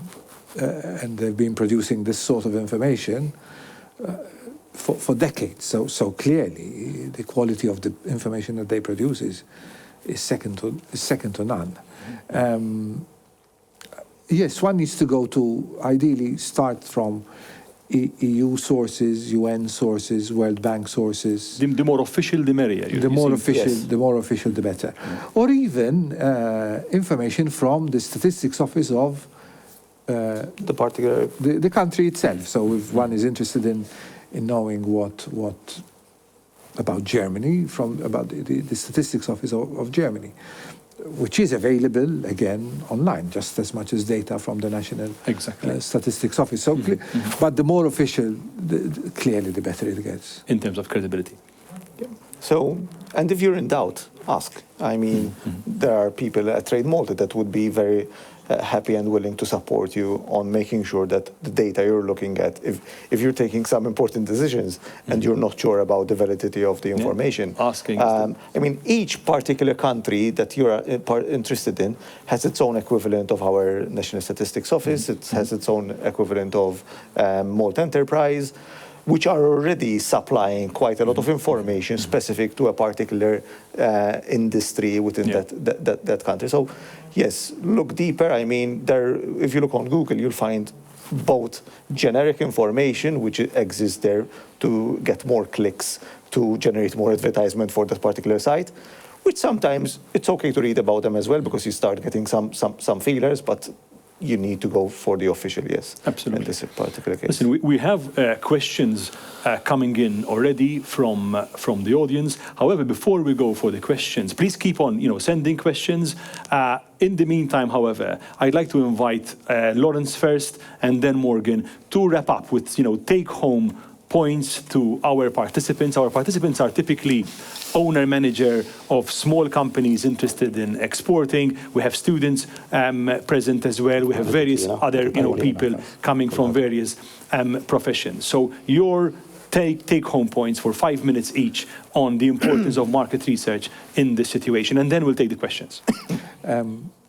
they've been producing this sort of information for decades. So clearly, the quality of the information that they produce is second to none. Yes, one needs to go to, ideally, start from EU sources, UN sources, World Bank sources. The more official, the merrier. The more official, the better. Or even information from the statistics office of the particular the country itself. So if one is interested in knowing what about Germany, about the statistics office of Germany, which is available, again, online, just as much as data from the National Statistics Office. So, but the more official, clearly, the better it gets. In terms of credibility. So, and if you're in doubt, ask. I mean, there are people at TradeMalta that would be very happy and willing to support you on making sure that the data you're looking at, if you're taking some important decisions and you're not sure about the validity of the information. Asking. I mean, each particular country that you're interested in has its own equivalent of our National Statistics Office. It has its own equivalent of Malta Enterprise, which are already supplying quite a lot of information specific to a particular industry within that country. So, yes, look deeper. I mean, if you look on Google, you'll find both generic information, which exists there to get more clicks, to generate more advertisement for that particular site, which sometimes it's okay to read about them as well, because you start getting some feelers, but you need to go for the official, yes. Absolutely. In this particular case. Listen, we have questions coming in already from the audience. However, before we go for the questions, please keep on, sending questions. In the meantime, however, I'd like to invite Lawrence first and then Morgan to wrap up with, take-home points to our participants. Our participants are typically owner-manager of small companies interested in exporting. We have students present as well. We have various other people coming from various professions. So your take-home points for 5 minutes each on the importance of market research in this situation, and then we'll take the questions.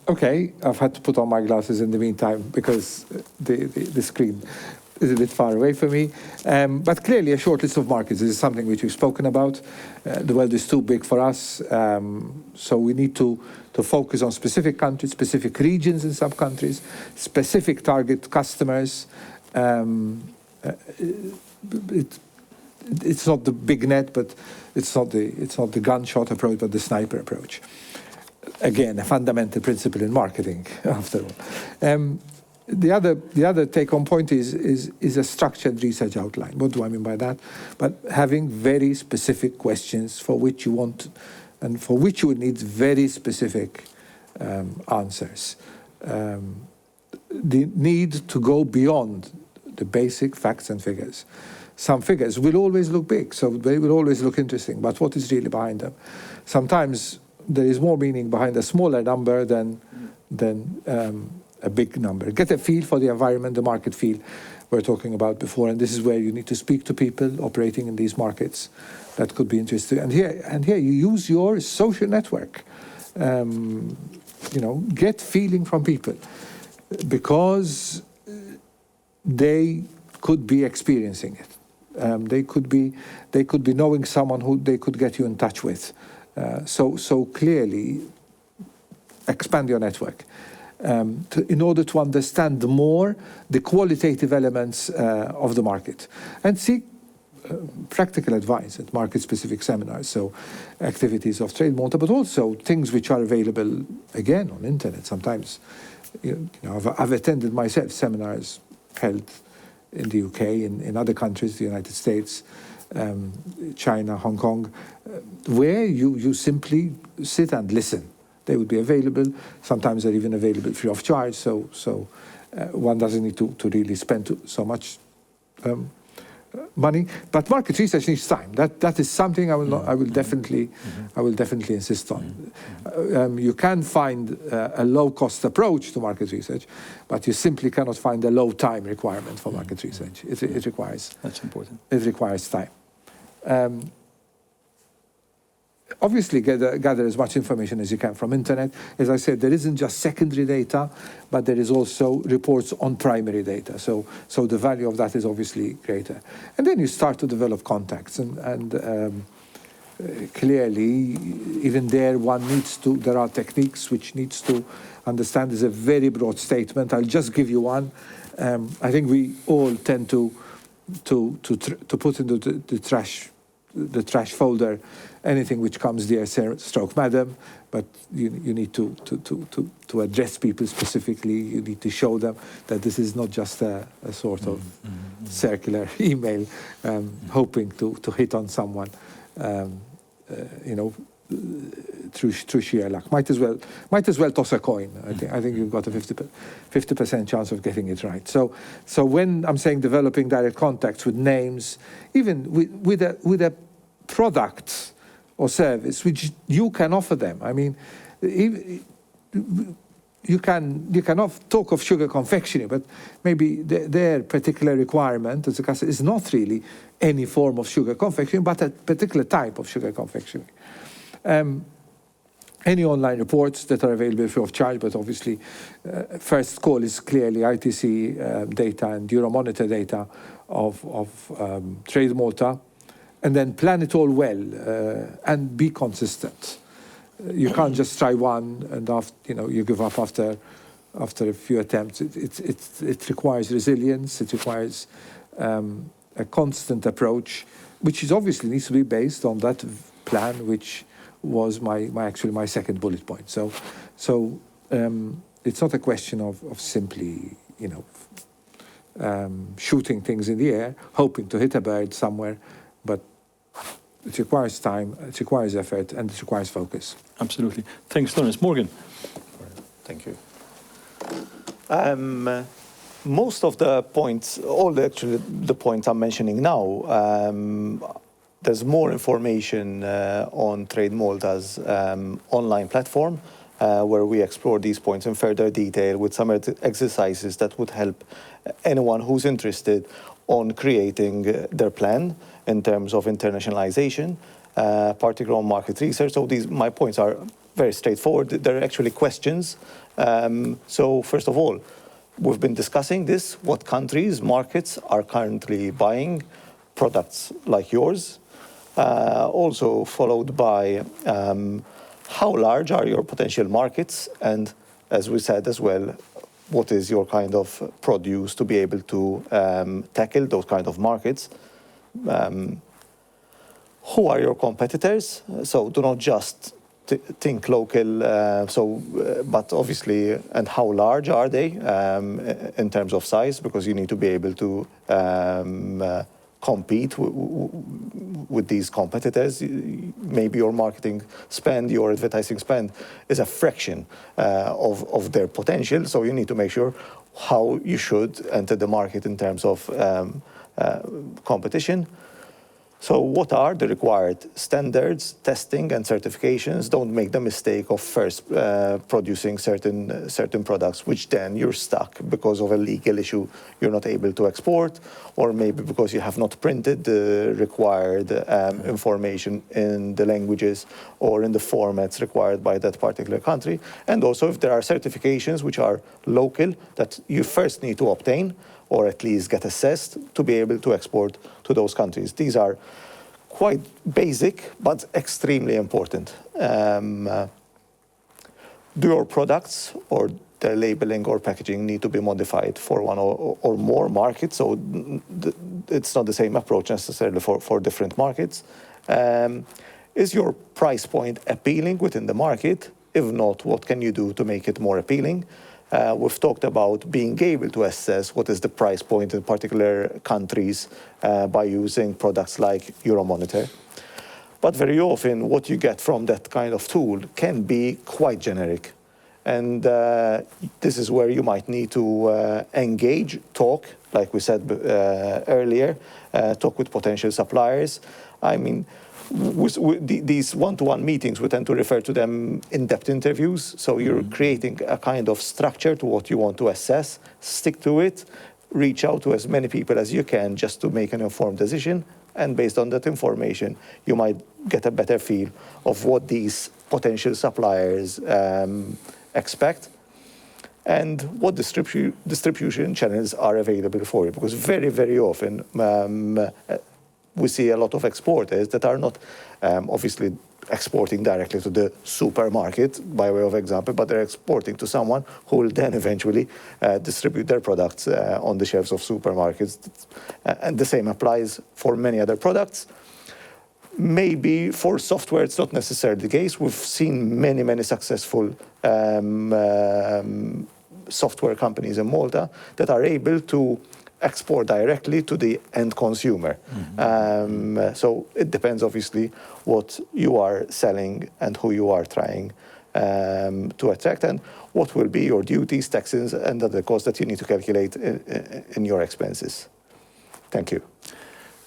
Okay, I've had to put on my glasses in the meantime because the screen is a bit far away for me. But clearly a short list of markets is something which we've spoken about. The world is too big for us, so we need to focus on specific countries, specific regions in some countries, specific target customers. It's not the big net, but it's not the gunshot approach, but the sniper approach. Again, a fundamental principle in marketing, after all. the other take-home point is a structured research outline. What do I mean by that? But having very specific questions for which you want, and for which you would need very specific answers. The need to go beyond the basic facts and figures. Some figures will always look big, so they will always look interesting, but what is really behind them? Sometimes there is more meaning behind a smaller number than a big number. Get a feel for the environment, the market feel we were talking about before, and this is where you need to speak to people operating in these markets. That could be interesting. And here you use your social network. Get feeling from people, because they could be experiencing it. They could be knowing someone who they could get you in touch with. So clearly, expand your network in order to understand more the qualitative elements of the market, and seek practical advice at market-specific seminars, so activities of TradeMalta, but also things which are available, again, on internet. Sometimes, I've attended myself seminars held in the UK, in other countries, the United States, China, Hong Kong, where you simply sit and listen. They would be available. Sometimes they're even available free of charge, so one doesn't need to really spend so much money. But market research needs time. That is something I will definitely insist on. You can find a low-cost approach to market research, but you simply cannot find a low-time requirement for market research. It requires. That's important. It requires time. Obviously, gather as much information as you can from internet. As I said, there isn't just secondary data, but there is also reports on primary data. So the value of that is obviously greater. And then you start to develop contacts, and clearly, even there, there are techniques which needs to understand. Is a very broad statement. I'll just give you one. I think we all tend to put into the trash folder anything which comes dear sir, stroke madam, but you need to address people specifically. You need to show them that this is not just a sort of circular email hoping to hit on someone, through sheer luck. Might as well toss a coin. I think you've got a 50% chance of getting it right. So when I'm saying developing direct contacts with names, even with a product or service which you can offer them. I mean, you can talk of sugar confectionery, but maybe their particular requirement as a customer is not really any form of sugar confectionery, but a particular type of sugar confectionery. Any online reports that are available free of charge, but obviously first call is clearly ITC data and Euromonitor data of TradeMalta, and then plan it all well and be consistent. You can't just try one and you give up after a few attempts. It requires resilience. It requires a constant approach, which is obviously needs to be based on that plan, which was my second bullet point. So it's not a question of simply shooting things in the air, hoping to hit a bird somewhere, but it requires time, it requires effort, and it requires focus. Absolutely. Thanks, Lawrence. Morgan. Thank you. Most of the points, the points I'm mentioning now, there's more information on TradeMalta's online platform, where we explore these points in further detail with some exercises that would help anyone who's interested on creating their plan in terms of internationalization, particularly on market research. So my points are very straightforward. They're actually questions. So first of all, we've been discussing this. What countries, markets are currently buying products like yours? Also followed by how large are your potential markets? And as we said as well, what is your kind of produce to be able to tackle those kind of markets? Who are your competitors? So do not just think local. But obviously, and how large are they in terms of size? Because you need to be able to compete with these competitors. Maybe your marketing spend, your advertising spend is a fraction of their potential. So you need to make sure how you should enter the market in terms of competition. So what are the required standards, testing and certifications? Don't make the mistake of first producing certain products, which then you're stuck because of a legal issue. You're not able to export, or maybe because you have not printed the required information in the languages or in the formats required by that particular country. And also if there are certifications which are local that you first need to obtain, or at least get assessed to be able to export to those countries. These are quite basic, but extremely important. Do your products or their labeling or packaging need to be modified for one or more markets? So it's not the same approach necessarily for different markets. Is your price point appealing within the market? If not, what can you do to make it more appealing? We've talked about being able to assess what is the price point in particular countries by using products like Euromonitor. But very often what you get from that kind of tool can be quite generic. And this is where you might need to engage, talk, like we said earlier, talk with potential suppliers. I mean, these one-to-one meetings, we tend to refer to them in-depth interviews. So you're creating a kind of structure to what you want to assess, stick to it, reach out to as many people as you can just to make an informed decision. And based on that information, you might get a better feel of what these potential suppliers expect and what distribution channels are available for you. Because very, very often, we see a lot of exporters that are not obviously exporting directly to the supermarket, by way of example, but they're exporting to someone who will then eventually distribute their products on the shelves of supermarkets. And the same applies for many other products. Maybe for software, it's not necessarily the case. We've seen many, many successful software companies in Malta that are able to export directly to the end consumer. So it depends, obviously, what you are selling and who you are trying to attract, and what will be your duties, taxes, and other costs that you need to calculate in your expenses. Thank you.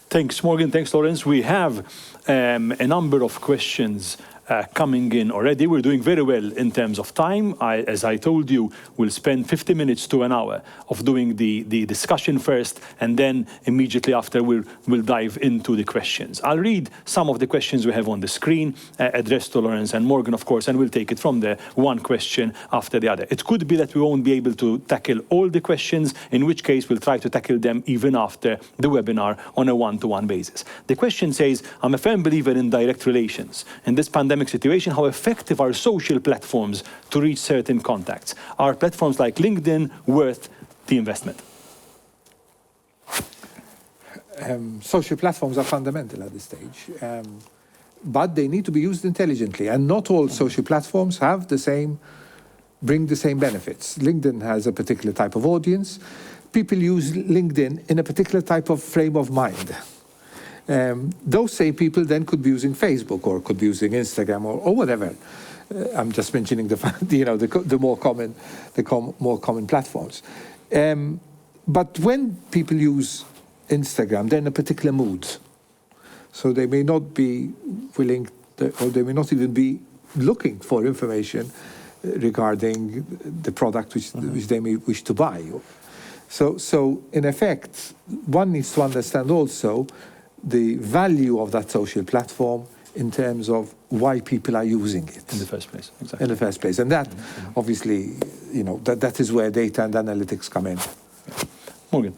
Thanks, Morgan. Thanks, Lawrence. We have a number of questions coming in already. We're doing very well in terms of time. As I told you, we'll spend 50 minutes to an hour of doing the discussion first, and then immediately after we'll dive into the questions. I'll read some of the questions we have on the screen, addressed to Lawrence and Morgan, of course, and we'll take it from there, one question after the other. It could be that we won't be able to tackle all the questions, in which case we'll try to tackle them even after the webinar on a one-to-one basis. The question says, I'm a firm believer in direct relations. In this pandemic situation, how effective are social platforms to reach certain contacts? Are platforms like LinkedIn worth the investment? Social platforms are fundamental at this stage, but they need to be used intelligently, and not all social platforms have bring the same benefits. LinkedIn has a particular type of audience. People use LinkedIn in a particular type of frame of mind. Those same people then could be using Facebook or could be using Instagram or whatever. I'm just mentioning the more common platforms. But when people use Instagram, they're in a particular mood, so they may not be willing, or they may not even be looking for information regarding the product which they may wish to buy. So in effect, one needs to understand also the value of that social platform in terms of why people are using it. In the first place, exactly. In the first place. And that, obviously, that is where data and analytics come in. Morgan.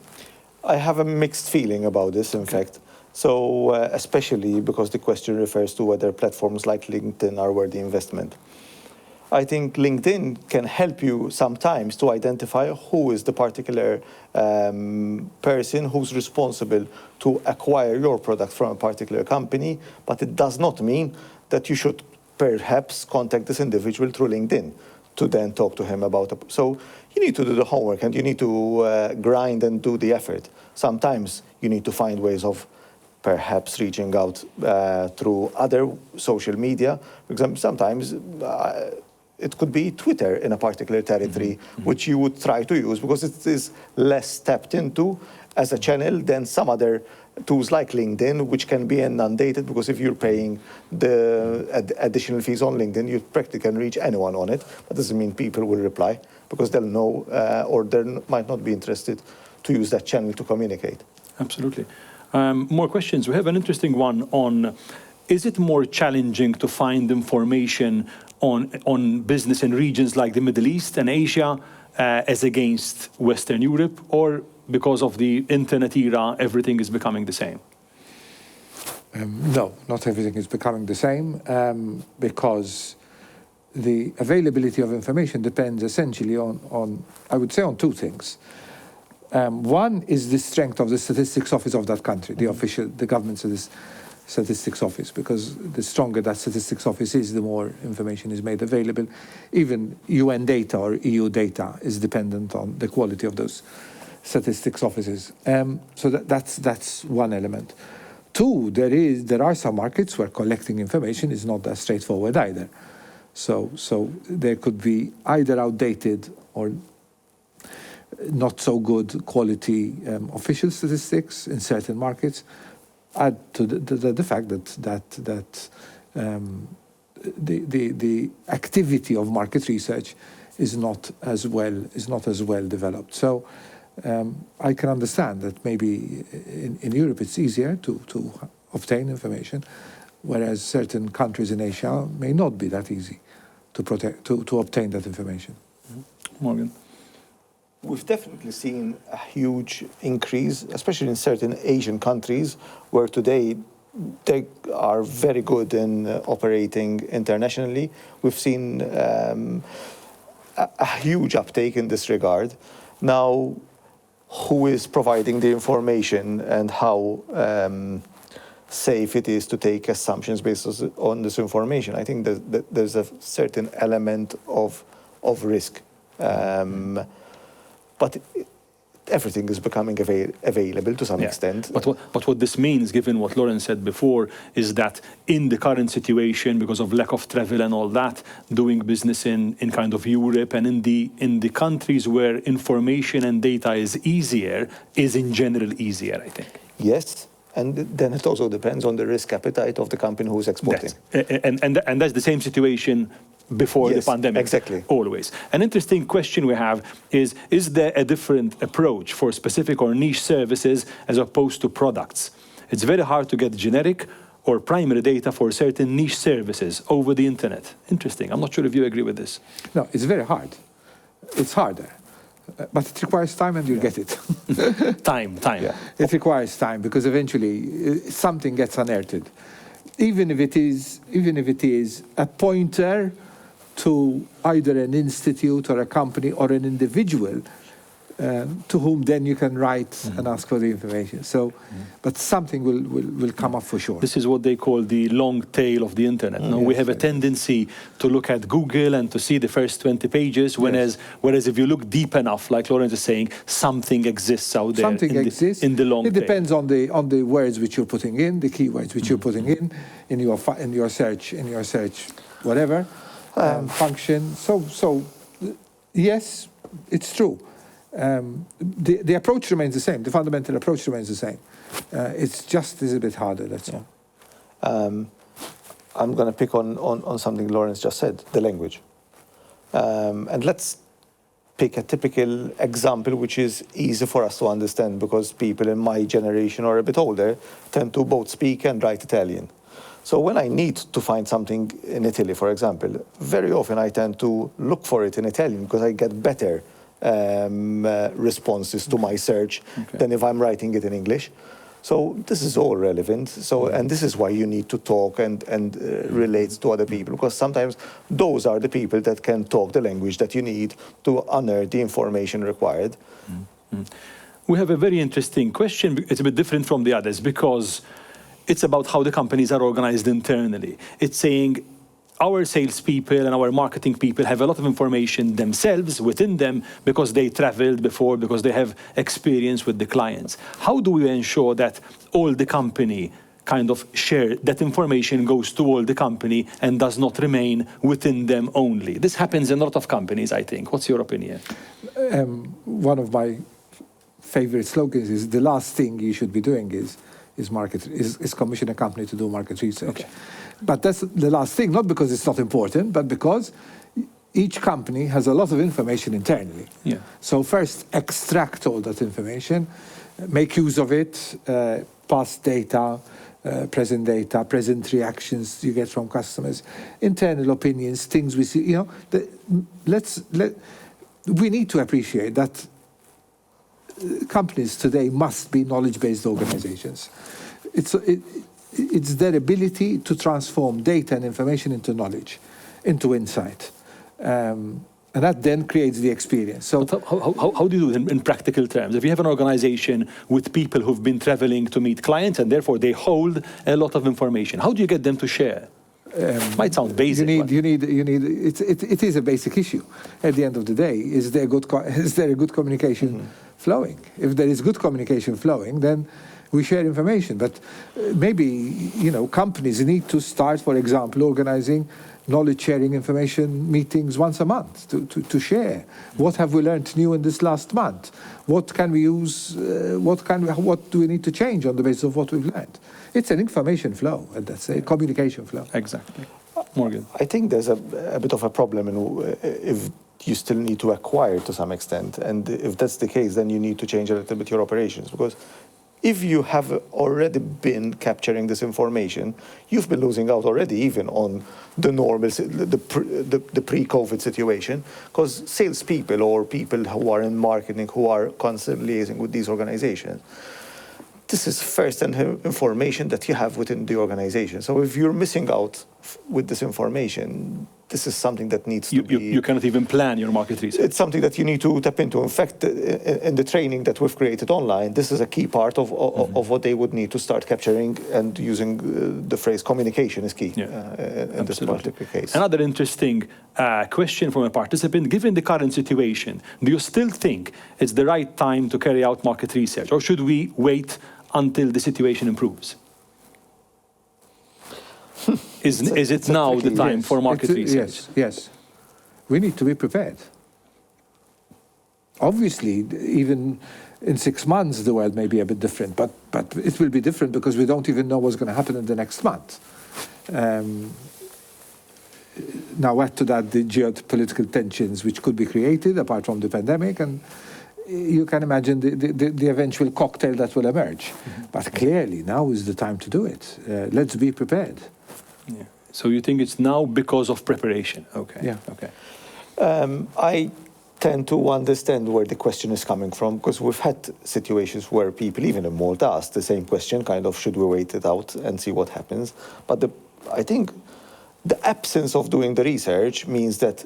I have a mixed feeling about this, in fact. So, especially because the question refers to whether platforms like LinkedIn are worth the investment. I think LinkedIn can help you sometimes to identify who is the particular person who's responsible to acquire your product from a particular company, but it does not mean that you should perhaps contact this individual through LinkedIn to then talk to him about it. So you need to do the homework and you need to grind and do the effort. Sometimes you need to find ways of perhaps reaching out through other social media. For example, sometimes it could be Twitter in a particular territory, which you would try to use because it is less tapped into as a channel than some other tools like LinkedIn, which can be inundated because if you're paying the additional fees on LinkedIn, you practically can reach anyone on it. That doesn't mean people will reply because they'll know or they might not be interested to use that channel to communicate. Absolutely. More questions. We have an interesting one on, is it more challenging to find information on business in regions like the Middle East and Asia as against Western Europe, or because of the internet era, everything is becoming the same? No, not everything is becoming the same, because the availability of information depends essentially on, I would say, on two things. One is the strength of the statistics office of that country, the government's statistics office, because the stronger that statistics office is, the more information is made available. Even UN data or EU data is dependent on the quality of those statistics offices. So that's one element. Two, there are some markets where collecting information is not that straightforward either. So there could be either outdated or not so good quality official statistics in certain markets. Add to the fact that the activity of market research is not as well developed. So I can understand that maybe in Europe it's easier to obtain information, whereas certain countries in Asia may not be that easy to obtain that information. Morgan. We've definitely seen a huge increase, especially in certain Asian countries, where today they are very good in operating internationally. We've seen a huge uptake in this regard. Now, who is providing the information and how safe it is to take assumptions based on this information? I think that there's a certain element of risk. But everything is becoming available to some extent. But what this means, given what Lauren said before, is that in the current situation, because of lack of travel and all that, doing business in kind of Europe and in the countries where information and data is easier, is in general easier, I think. Yes. And then it also depends on the risk appetite of the company who's exporting. And that's the same situation before the pandemic. Exactly. Always. An interesting question we have is there a different approach for specific or niche services as opposed to products? It's very hard to get generic or primary data for certain niche services over the internet. Interesting. I'm not sure if you agree with this. No, it's very hard. It's harder. But it requires time and you'll get it. Time. Yeah. It requires time because eventually something gets unearthed. Even if it is a pointer to either an institute or a company or an individual to whom then you can write and ask for the information. So, but something will come up for sure. This is what they call the long tail of the internet. No, we have a tendency to look at Google and to see the first 20 pages, whereas if you look deep enough, like Lawrence is saying, something exists out there. Something exists in the long tail. It depends on the words which you're putting in, the keywords which you're putting in your search, whatever function. So yes, it's true. The approach remains the same. The fundamental approach remains the same. It's just a little bit harder, that's all. I'm going to pick on something Lawrence just said, the language. And let's pick a typical example which is easy for us to understand because people in my generation or a bit older tend to both speak and write Italian. So when I need to find something in Italy, for example, very often I tend to look for it in Italian because I get better responses to my search than if I'm writing it in English. So this is all relevant. So, and this is why you need to talk and relate to other people, because sometimes those are the people that can talk the language that you need to unearth the information required. We have a very interesting question. It's a bit different from the others because it's about how the companies are organized internally. It's saying, our salespeople and our marketing people have a lot of information themselves within them because they traveled before, because they have experience with the clients. How do we ensure that all the company kind of share, that information goes to all the company and does not remain within them only? This happens in a lot of companies, I think. What's your opinion? One of my favorite slogans is the last thing you should be doing is commission a company to do market research. Okay. But that's the last thing, not because it's not important, but because each company has a lot of information internally. Yeah. So first, extract all that information, make use of it, past data, present reactions you get from customers, internal opinions, things we see. You know, we need to appreciate that companies today must be knowledge-based organizations. It's their ability to transform data and information into knowledge, into insight. And that then creates the experience. So how do you do it in practical terms? If you have an organization with people who've been traveling to meet clients and therefore they hold a lot of information, how do you get them to share? Might sound basic. It is a basic issue. At the end of the day, is there a good communication flowing? If there is good communication flowing, then we share information. But maybe, companies need to start, for example, organizing knowledge-sharing information meetings once a month to share. What have we learned new in this last month? What can we use? What do we need to change on the basis of what we've learned? It's an information flow, and that's a communication flow. Exactly. Morgan? I think there's a bit of a problem if you still need to acquire to some extent. And if that's the case, then you need to change a little bit your operations. Because if you have already been capturing this information, you've been losing out already even on the normal, the pre-COVID situation, because salespeople or people who are in marketing, who are constantly liaising with these organizations, this is first-hand information that you have within the organization. So if you're missing out with this information, this is something that needs to be... You cannot even plan your market research. It's something that you need to tap into. In fact, in the training that we've created online, this is a key part of what they would need to start capturing, and using the phrase communication is key in this particular case. Another interesting question from a participant: given the current situation, do you still think it's the right time to carry out market research, or should we wait until the situation improves? Is it now the time for market research? Yes. We need to be prepared. Obviously, even in 6 months, the world may be a bit different, but it will be different because we don't even know what's going to happen in the next month. Now, add to that the geopolitical tensions which could be created apart from the pandemic, and you can imagine the eventual cocktail that will emerge. But clearly, now is the time to do it. Let's be prepared. Yeah. So you think it's now because of preparation? Okay. Yeah. Okay. I tend to understand where the question is coming from, because we've had situations where people, even in Malta, ask the same question, kind of, should we wait it out and see what happens? But I think the absence of doing the research means that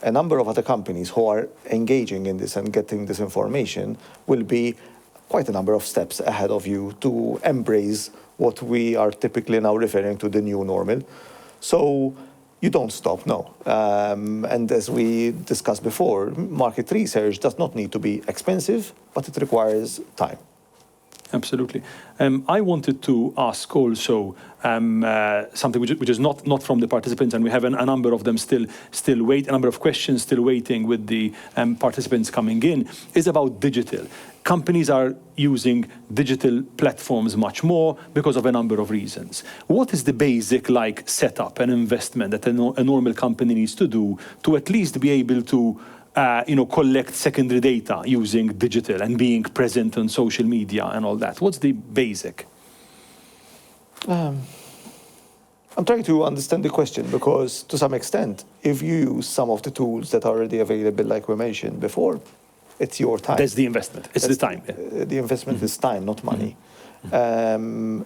a number of other companies who are engaging in this and getting this information will be quite a number of steps ahead of you to embrace what we are typically now referring to the new normal. So you don't stop, no. And as we discussed before, market research does not need to be expensive, but it requires time. Absolutely. I wanted to ask also something which is not from the participants, and we have a number of them still wait, a number of questions still waiting with the participants coming in, is about digital. Companies are using digital platforms much more because of a number of reasons. What is the basic setup and investment that a normal company needs to do to at least be able to collect secondary data using digital and being present on social media and all that? What's the basic? I'm trying to understand the question, because to some extent, if you use some of the tools that are already available, like we mentioned before, it's your time. That's the investment. It's the time. Yeah. The investment is time, not money.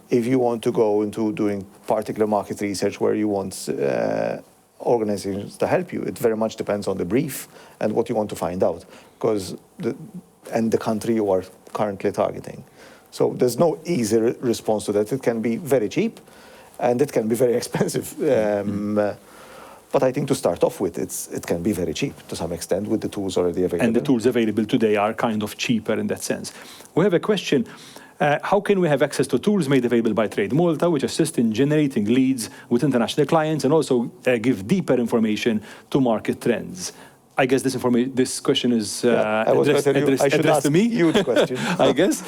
If you want to go into doing particular market research where you want organizations to help you, it very much depends on the brief and what you want to find out, because the country you are currently targeting. So there's no easy response to that. It can be very cheap, and it can be very expensive. But I think to start off with, it can be very cheap to some extent with the tools already available. And the tools available today are kind of cheaper in that sense. We have a question. How can we have access to tools made available by TradeMalta, which assist in generating leads with international clients and also give deeper information to market trends? I guess this question is addressed to me. Huge question. I guess.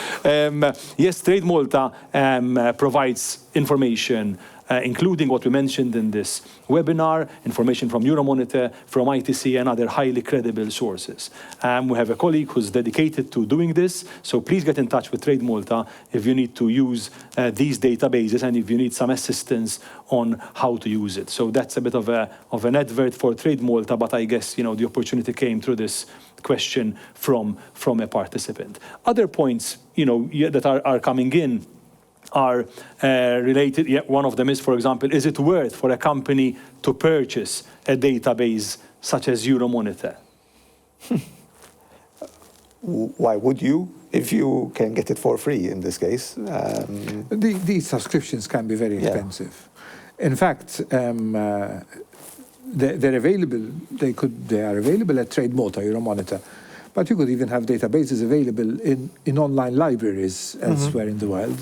Yes, TradeMalta provides information, including what we mentioned in this webinar, information from Euromonitor, from ITC, and other highly credible sources. We have a colleague who's dedicated to doing this, so please get in touch with TradeMalta if you need to use these databases and if you need some assistance on how to use it. So that's a bit of an advert for TradeMalta, but I guess the opportunity came through this question from a participant. Other points that are coming in are related. Yeah, one of them is, for example, is it worth for a company to purchase a database such as Euromonitor? Why would you, if you can get it for free in this case? These subscriptions can be very expensive. In fact, they're available. They are available at TradeMalta, Euromonitor, but you could even have databases available in online libraries elsewhere in the world.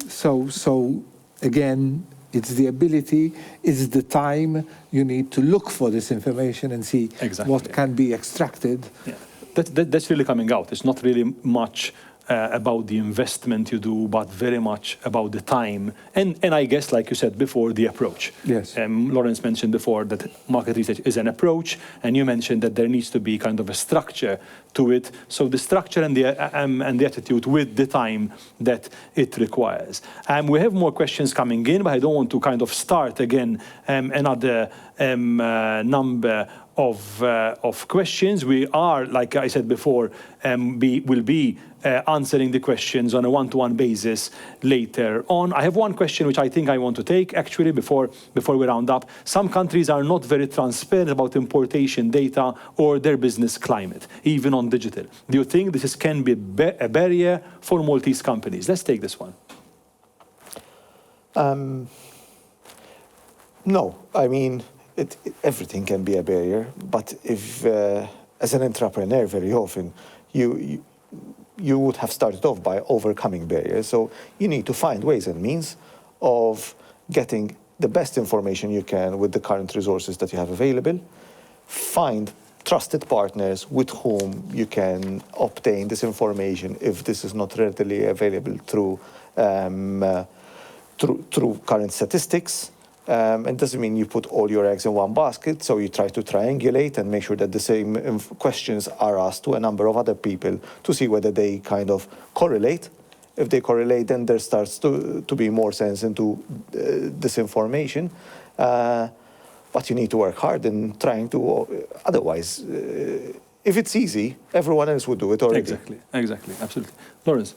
So again, it's the ability, it's the time you need to look for this information and see what can be extracted. Yeah. That's really coming out. It's not really much about the investment you do, but very much about the time. And I guess, like you said before, the approach. Yes. Lawrence mentioned before that market research is an approach, and you mentioned that there needs to be kind of a structure to it. So the structure and the attitude with the time that it requires. We have more questions coming in, but I don't want to kind of start again another number of questions. We are, like I said before, will be answering the questions on a one-to-one basis later on. I have one question which I think I want to take actually before we round up. Some countries are not very transparent about importation data or their business climate, even on digital. Do you think this can be a barrier for Maltese companies? Let's take this one. No, I mean, everything can be a barrier, but if, as an entrepreneur, very often, you would have started off by overcoming barriers. So you need to find ways and means of getting the best information you can with the current resources that you have available. Find trusted partners with whom you can obtain this information if this is not readily available through current statistics. It doesn't mean you put all your eggs in one basket, so you try to triangulate and make sure that the same questions are asked to a number of other people to see whether they kind of correlate. If they correlate, then there starts to be more sense into this information. But you need to work hard in trying to, otherwise, if it's easy, everyone else would do it already. Exactly, absolutely. Lawrence?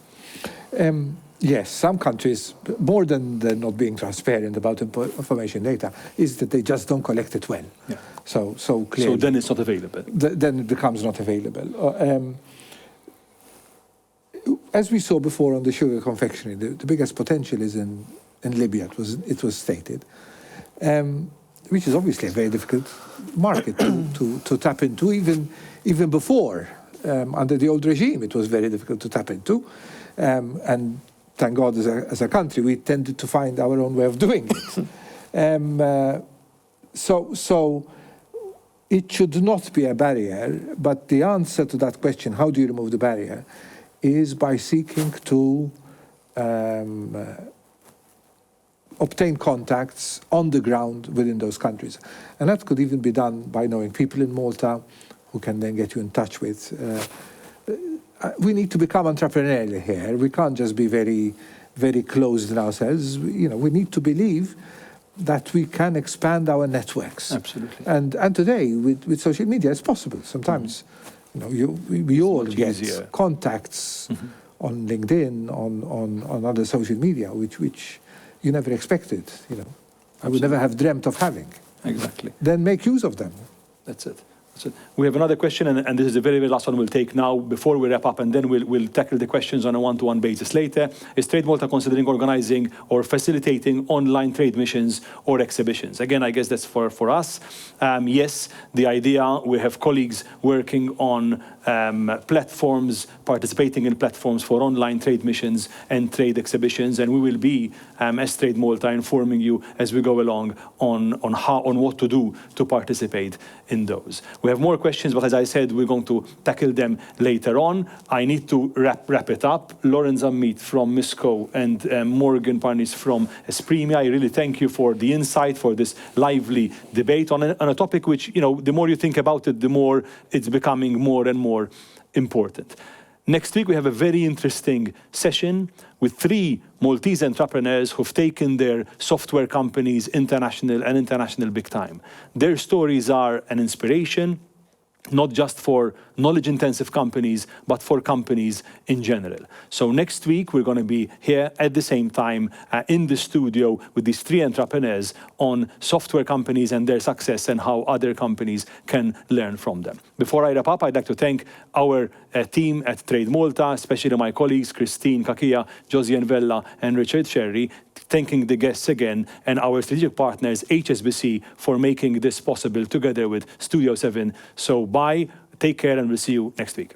Yes, some countries, more than not being transparent about information data, is that they just don't collect it well. Yeah. So clearly. So then it's not available. Then it becomes not available. As we saw before on the sugar confectionery, the biggest potential is in Libya. It was stated, which is obviously a very difficult market to tap into. Even before, under the old regime, it was very difficult to tap into, and thank God, as a country, we tended to find our own way of doing it. So it should not be a barrier, but the answer to that question, how do you remove the barrier, is by seeking to obtain contacts on the ground within those countries. And that could even be done by knowing people in Malta who can then get you in touch with. We need to become entrepreneurial here. We can't just be very, very closed in ourselves. We need to believe that we can expand our networks. Absolutely. And today, with social media, it's possible. Sometimes, we all get easier contacts on LinkedIn, on other social media, which you never expected. I would never have dreamt of having. Exactly. Then make use of them. That's it. So we have another question, and this is the very, very last one we'll take now before we wrap up, and then we'll tackle the questions on a one-to-one basis later. Is TradeMalta considering organizing or facilitating online trade missions or exhibitions? Again, I guess that's for us. Yes, the idea, we have colleagues working on platforms, participating in platforms for online trade missions and trade exhibitions, and we will be, as TradeMalta, informing you as we go along on what to do to participate in those. We have more questions, but as I said, we're going to tackle them later on. I need to wrap it up. Lauren Zammit from Misco and Morgan Parnis from Espremia, I really thank you for the insight, for this lively debate on a topic which, the more you think about it, the more it's becoming more and more important. Next week, we have a very interesting session with 3 Maltese entrepreneurs who've taken their software companies international big time. Their stories are an inspiration, not just for knowledge-intensive companies, but for companies in general. So next week, we're going to be here at the same time in the studio with these 3 entrepreneurs on software companies and their success and how other companies can learn from them. Before I wrap up, I'd like to thank our team at TradeMalta, especially my colleagues, Christine Kakia, Josiane Vella, and Richard Sherry, thanking the guests again, and our strategic partners, HSBC, for making this possible together with Studio 7. So bye, take care, and we'll see you next week.